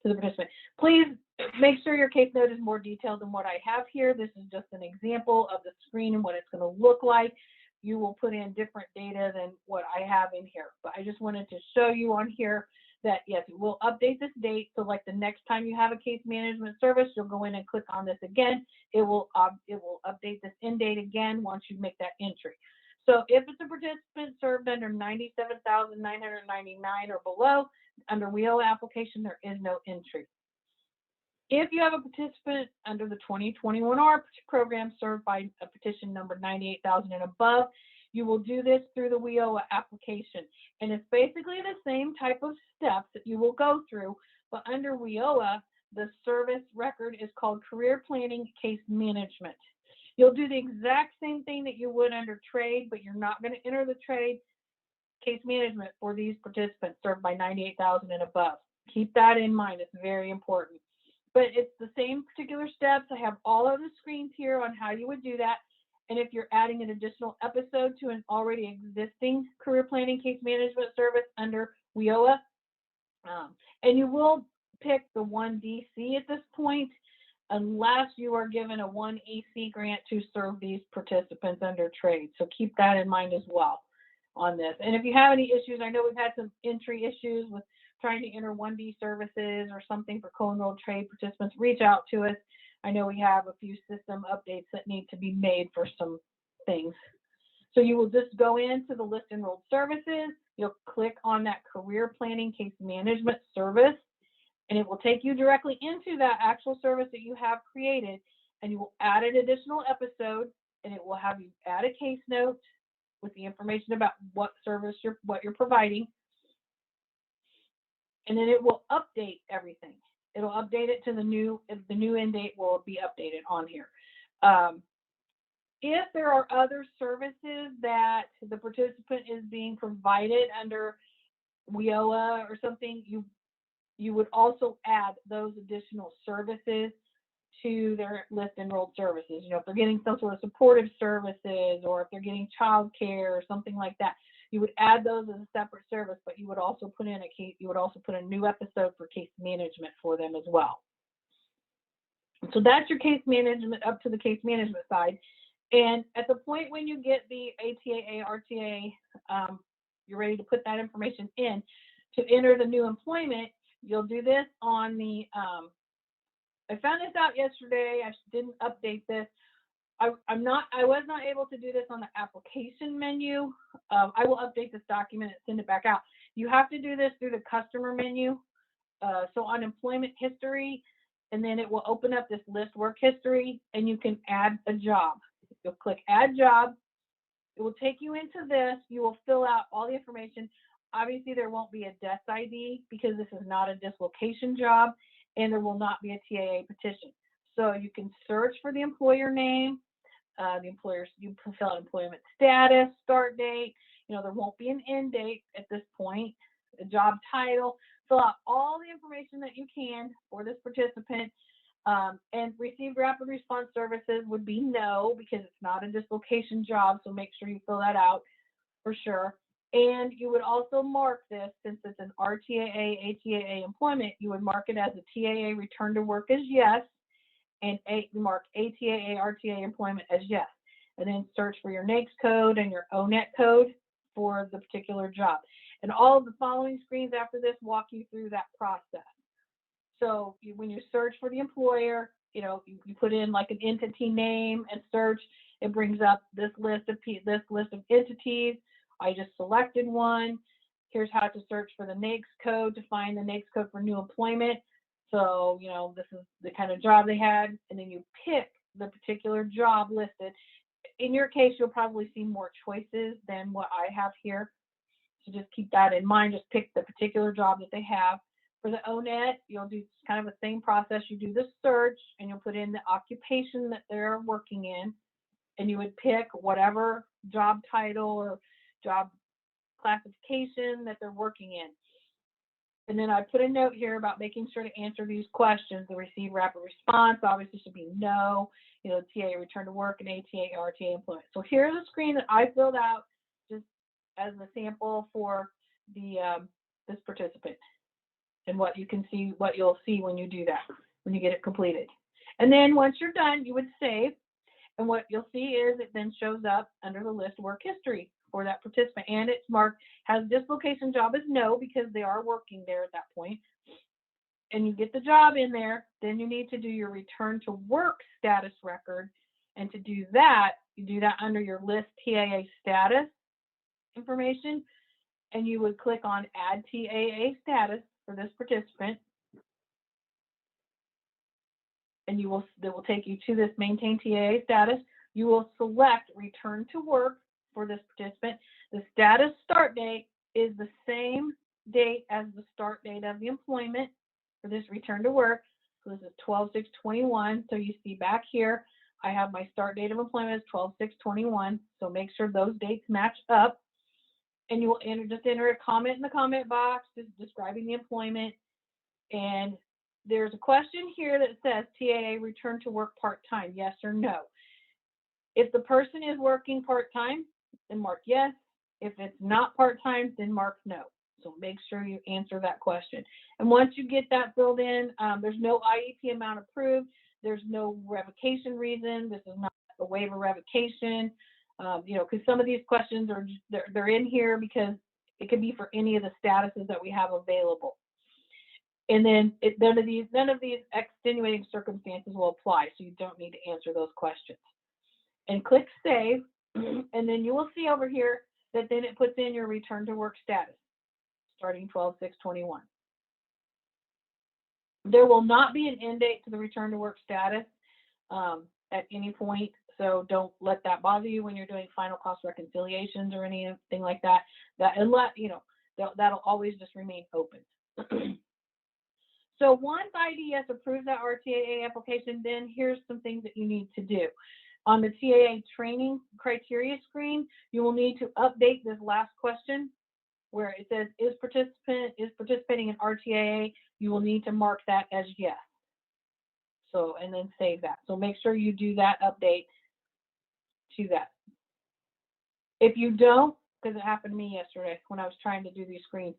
the participant. Please make sure your case note is more detailed than what I have here. This is just an example of the screen and what it's going to look like. You will put in different data than what I have in here, but I just wanted to show you on here that yes, it will update this date. So like the next time you have a case management service, you'll go in and click on this again. It will update this end date again once you make that entry. So if it's a participant served under 97,999 or below, under WIOA application, there is no entry. If you have a participant under the 2021R program served by a petition number 98,000 and above, you will do this through the WIOA application. And it's basically the same type of steps that you will go through, but under WIOA, the service record is called Career Planning Case Management. You'll do the exact same thing that you would under trade, but you're not going to enter the trade case management for these participants served by 98,000 and above. Keep that in mind. It's very important. But it's the same particular steps. I have all of the screens here on how you would do that. And if you're adding an additional episode to an already existing career planning case management service under WIOA, and you will pick the 1DC at this point, unless you are given a 1EC grant to serve these participants under trade. So keep that in mind as well on this. And if you have any issues, I know we've had some entry issues with trying to enter 1D services or something for co-enrolled trade participants, reach out to us. I know we have a few system updates that need to be made for some things. So you will just go into the list enrolled services. You'll click on that career planning case management service, and it will take you directly into that actual service that you have created, and you will add an additional episode, and it will have you add a case note with the information about what service what you're providing. And then it will update everything. It'll update it to the new end date will be updated on here. If there are other services that the participant is being provided under WIOA or something, you would also add those additional services to their list enrolled services. You know, if they're getting some sort of supportive services, or if they're getting child care or something like that, you would add those as a separate service, but you would also put in a new episode for case management for them as well. So that's your case management up to the case management side. And at the point when you get the ATAA, RTAA, you're ready to put that information in to enter the new employment. You'll do this on the, I found this out yesterday. I didn't update this. I was not able to do this on the application menu. I will update this document and send it back out. You have to do this through the customer menu. So on employment history, and then it will open up this list work history, and you can add a job. You'll click add job. It will take you into this. You will fill out all the information. Obviously, there won't be a desk ID because this is not a dislocation job, and there will not be a TAA petition. So you can search for the employer name, you fill out employment status, start date. You know, there won't be an end date at this point, a job title. Fill out all the information that you can for this participant. And received rapid response services would be no, because it's not a dislocation job. So make sure you fill that out for sure. And you would also mark this, since it's an RTAA, ATAA employment, you would mark it as a TAA return to work as yes, and mark ATAA, RTAA employment as yes. And then search for your NAICS code and your ONET code for the particular job. And all of the following screens after this walk you through that process. So when you search for the employer, you know, you put in like an entity name and search. It brings up this list of entities. I just selected one. Here's how to search for the NAICS code to find the NAICS code for new employment. So, you know, this is the kind of job they had, and then you pick the particular job listed. In your case, you'll probably see more choices than what I have here. So just keep that in mind. Just pick the particular job that they have. For the ONET, you'll do kind of the same process. You do the search, and you'll put in the occupation that they're working in, and you would pick whatever job title or job classification that they're working in. And then I put a note here about making sure to answer these questions. The receive rapid response obviously should be no, you know, TA return to work, and ATA, RTA employment. So here's a screen that I filled out just as a sample for the this participant, and what you can see, what you'll see when you do that, when you get it completed. And then once you're done, you would save, and what you'll see is it then shows up under the list work history for that participant, and it's marked has dislocation job as no, because they are working there at that point. And you get the job in there, then you need to do your return to work status record, And to do that, you do that under your list TAA status information, and you would click on add TAA status for this participant. And it will take you to this maintain TAA status. You will select return to work for this participant. The status start date is the same date as the start date of the employment for this return to work. So this is 12/6/21. So you see back here, I have my start date of employment is 12/6/21. So make sure those dates match up. And you will just enter a comment in the comment box, just describing the employment. And there's a question here that says TAA return to work part-time, yes or no. If the person is working part-time, then mark yes. If it's not part-time, then mark no. So make sure you answer that question. And once you get that filled in, there's no IEP amount approved. There's no revocation reason. This is not a waiver revocation. Because some of these questions are they're in here because it could be for any of the statuses that we have available. And then none of these extenuating circumstances will apply, so you don't need to answer those questions. And click save, and then you will see over here that then it puts in your return to work status starting 12/6/21. There will not be an end date to the return to work status at any point, so don't let that bother you when you're doing final cost reconciliations or anything like that. That'll always just remain open. So once IDES approves that RTAA application, then here's some things that you need to do. On the TAA training criteria screen, you will need to update this last question where it says, is participating in RTAA? You will need to mark that as yes. So, and then save that. So make sure you do that update to that. If you don't, because it happened to me yesterday when I was trying to do these screens,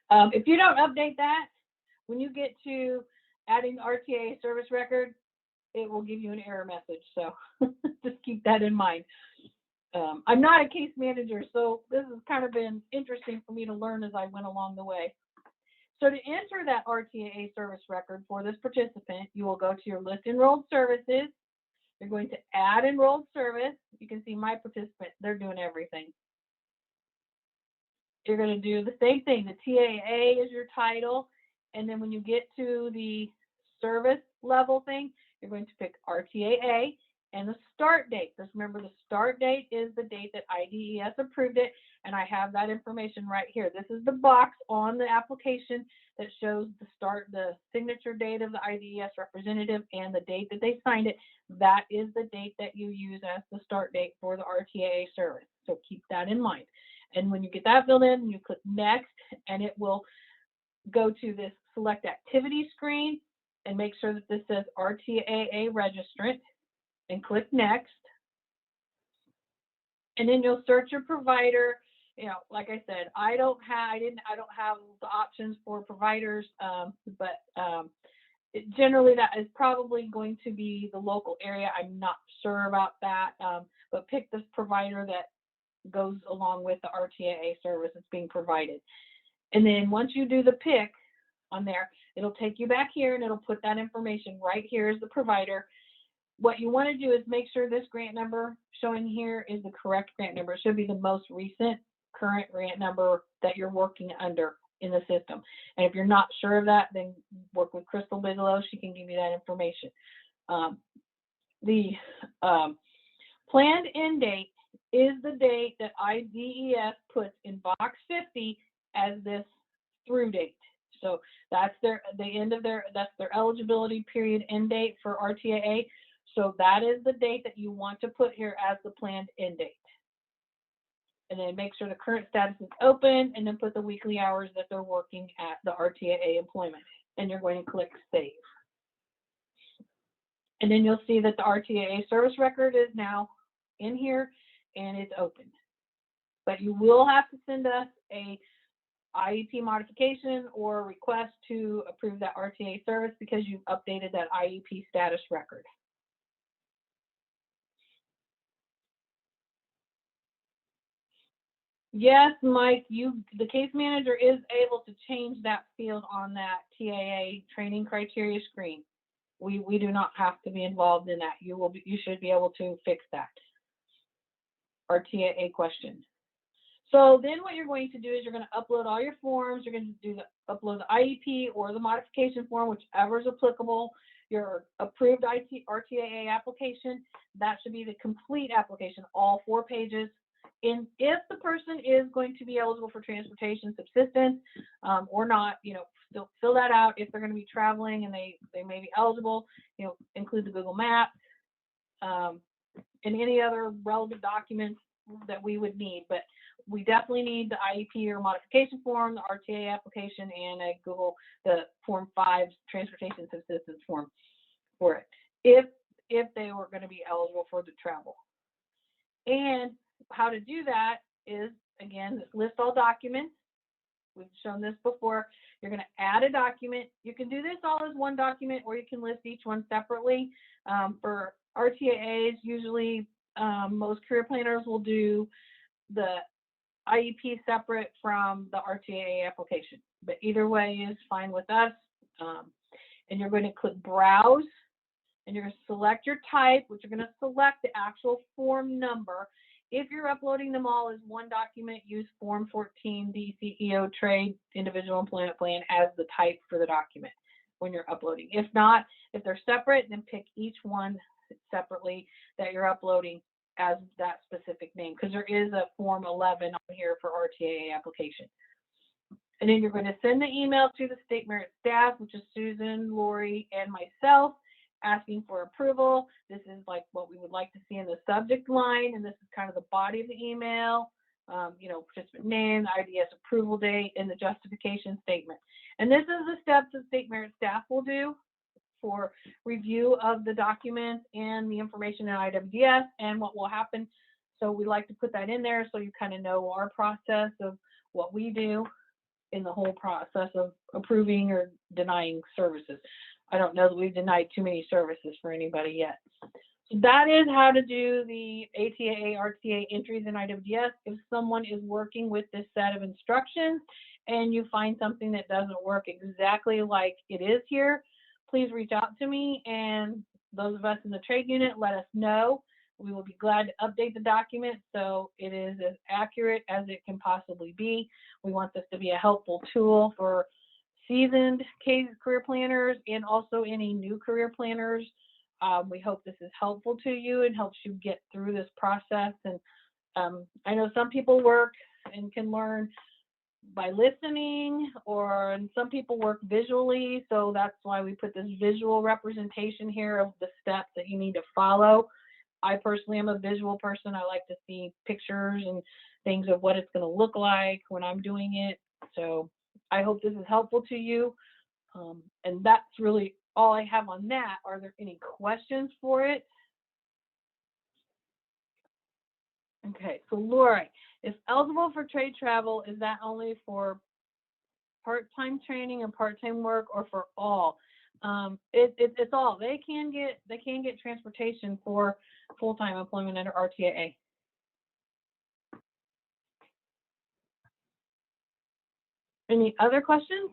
if you don't update that, when you get to adding the RTAA service record, it will give you an error message. So just keep that in mind. I'm not a case manager, so this has kind of been interesting for me to learn as I went along the way. So to enter that RTAA service record for this participant, you will go to your list enrolled services. You're going to add enrolled service. You can see my participant, they're doing everything. You're going to do the same thing. The TAA is your title. And then when you get to the service level thing, you're going to pick RTAA and the start date. Just remember, the start date is the date that IDES approved it, and I have that information right here. This is the box on the application that shows the signature date of the IDES representative and the date that they signed it. That is the date that you use as the start date for the RTAA service. So keep that in mind. And when you get that filled in, you click next, and it will go to this select activity screen and make sure that this says RTAA registrant and click next. And then you'll search your provider. Like I said, I don't have the options for providers, but generally that is probably going to be the local area. I'm not sure about that, but pick this provider that goes along with the RTAA service that's being provided. And then once you do the pick on there, it'll take you back here and it'll put that information right here as the provider. What you want to do is make sure this grant number showing here is the correct grant number. It should be the most recent current grant number that you're working under in the system. And if you're not sure of that, then work with Crystal Bigelow. She can give you that information. The planned end date is the date that IDES puts in box 50 as this through date. So that's their eligibility period end date for RTAA. So that is the date that you want to put here as the planned end date. And then make sure the current status is open, and then put the weekly hours that they're working at the RTAA employment. And you're going to click save. And then you'll see that the RTAA service record is now in here and it's open. But you will have to send us a IEP modification or request to approve that RTAA service because you've updated that IEP status record. Yes, Mike, the case manager is able to change that field on that TAA training criteria screen. We do not have to be involved in that. You should be able to fix that. RTAA question. So then what you're going to do is you're going to upload all your forms. You're going to upload the IEP or the modification form, whichever is applicable. Your approved RTAA application, that should be the complete application, all 4 pages. And if the person is going to be eligible for transportation subsistence or not, still fill that out. If they're going to be traveling and they may be eligible, include the Google map and any other relevant documents that we would need. But we definitely need the IEP or modification form, the RTAA application, and the Form 5 transportation subsistence form for it, if they were going to be eligible for the travel. And how to do that is, again, list all documents. We've shown this before. You're going to add a document. You can do this all as one document, or you can list each one separately. For RTAAs, usually most career planners will do the IEP separate from the RTAA application, but either way is fine with us. And you're going to click Browse, and you're going to select your type, which you're going to select the actual form number. If you're uploading them all as one document, use Form 14 DCEO Trade Individual Employment Plan as the type for the document when you're uploading. If not, if they're separate, then pick each one separately that you're uploading as that specific name, because there is a Form 11 on here for RTAA application. And then you're going to send the email to the State Merit staff, which is Susan, Lori, and myself, asking for approval. This is like what we would like to see in the subject line, and this is kind of the body of the email, participant name, the IDS approval date, and the justification statement. And this is the steps that State Merit staff will do for review of the documents and the information in IWDS and what will happen. So we like to put that in there so you kind of know our process of what we do in the whole process of approving or denying services. I don't know that we've denied too many services for anybody yet. So that is how to do the ATAA, RTAA entries in IWDS. If someone is working with this set of instructions and you find something that doesn't work exactly like it is here, please reach out to me, and those of us in the trade unit, let us know. We will be glad to update the document so it is as accurate as it can possibly be. We want this to be a helpful tool for seasoned career planners and also any new career planners. We hope this is helpful to you and helps you get through this process. And I know some people work and can learn by listening, or some people work visually, so that's why we put this visual representation here of the steps that you need to follow. I personally am a visual person. I like to see pictures and things of what it's going to look like when I'm doing it. So I hope this is helpful to you. And that's really all I have on that. Are there any questions for it? Okay, so Lori, if eligible for trade travel, is that only for part-time training and part-time work, or for all? It's all. They can get transportation for full-time employment under RTAA. Any other questions?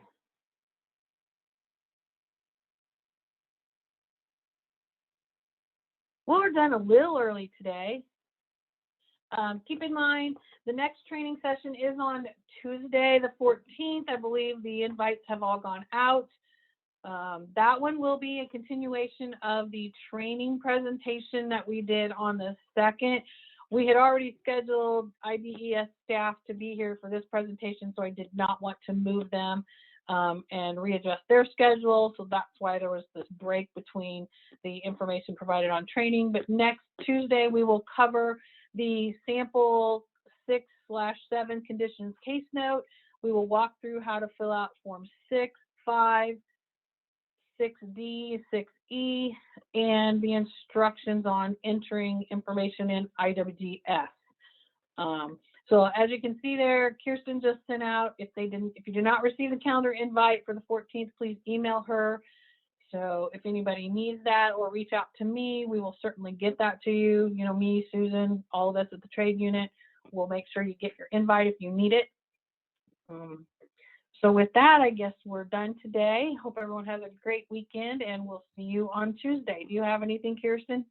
Well, we're done a little early today. Keep in mind, the next training session is on Tuesday, the 14th. I believe the invites have all gone out. That one will be a continuation of the training presentation that we did on the 2nd. We had already scheduled IDES staff to be here for this presentation, so I did not want to move them and readjust their schedule. So that's why there was this break between the information provided on training. But next Tuesday, we will cover the sample 6/7 conditions case note. We will walk through how to fill out form 6, 5, 6D, 6E, and the instructions on entering information in IWDS. So as you can see there, Kirsten just sent out, if you do not receive the calendar invite for the 14th, please email her. So if anybody needs that, or reach out to me, we will certainly get that to you. You know, me, Susan, all of us at the trade unit, we'll make sure you get your invite if you need it. So with that, I guess we're done today. Hope everyone has a great weekend, and we'll see you on Tuesday. Do you have anything, Kirsten?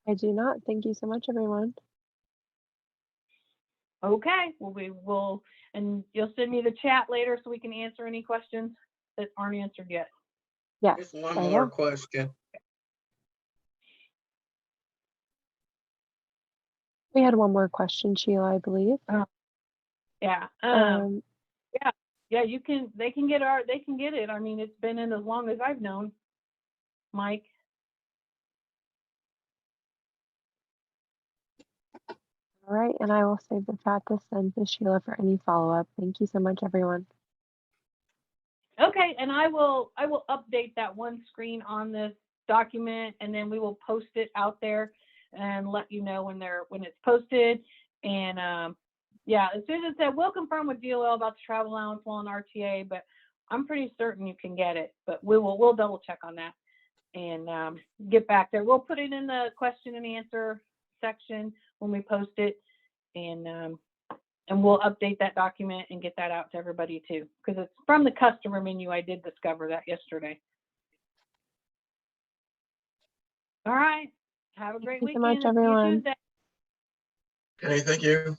I do not. Thank you so much, everyone. Okay, well, we will, and you'll send me the chat later so we can answer any questions that aren't answered yet. Yes. Just one I more will. question. We had one more question, Sheila, I believe. Yeah. Yeah, you can, they can get it. I mean, it's been in as long as I've known. Mike? All right, and I will save the chat to send to Sheila for any follow-up. Thank you so much, everyone. Okay, and I will update that one screen on this document, and then we will post it out there and let you know when it's posted. And yeah, as soon as it said, we'll confirm with DOL about the travel allowance while in RTA, but I'm pretty certain you can get it, but we'll double check on that and get back there. We'll put it in the question and answer section when we post it, and we'll update that document and get that out to everybody too, because it's from the customer menu. I did discover that yesterday. All right. Have a great Thank you so weekend. much, See you everyone. Tuesday. Okay, thank you.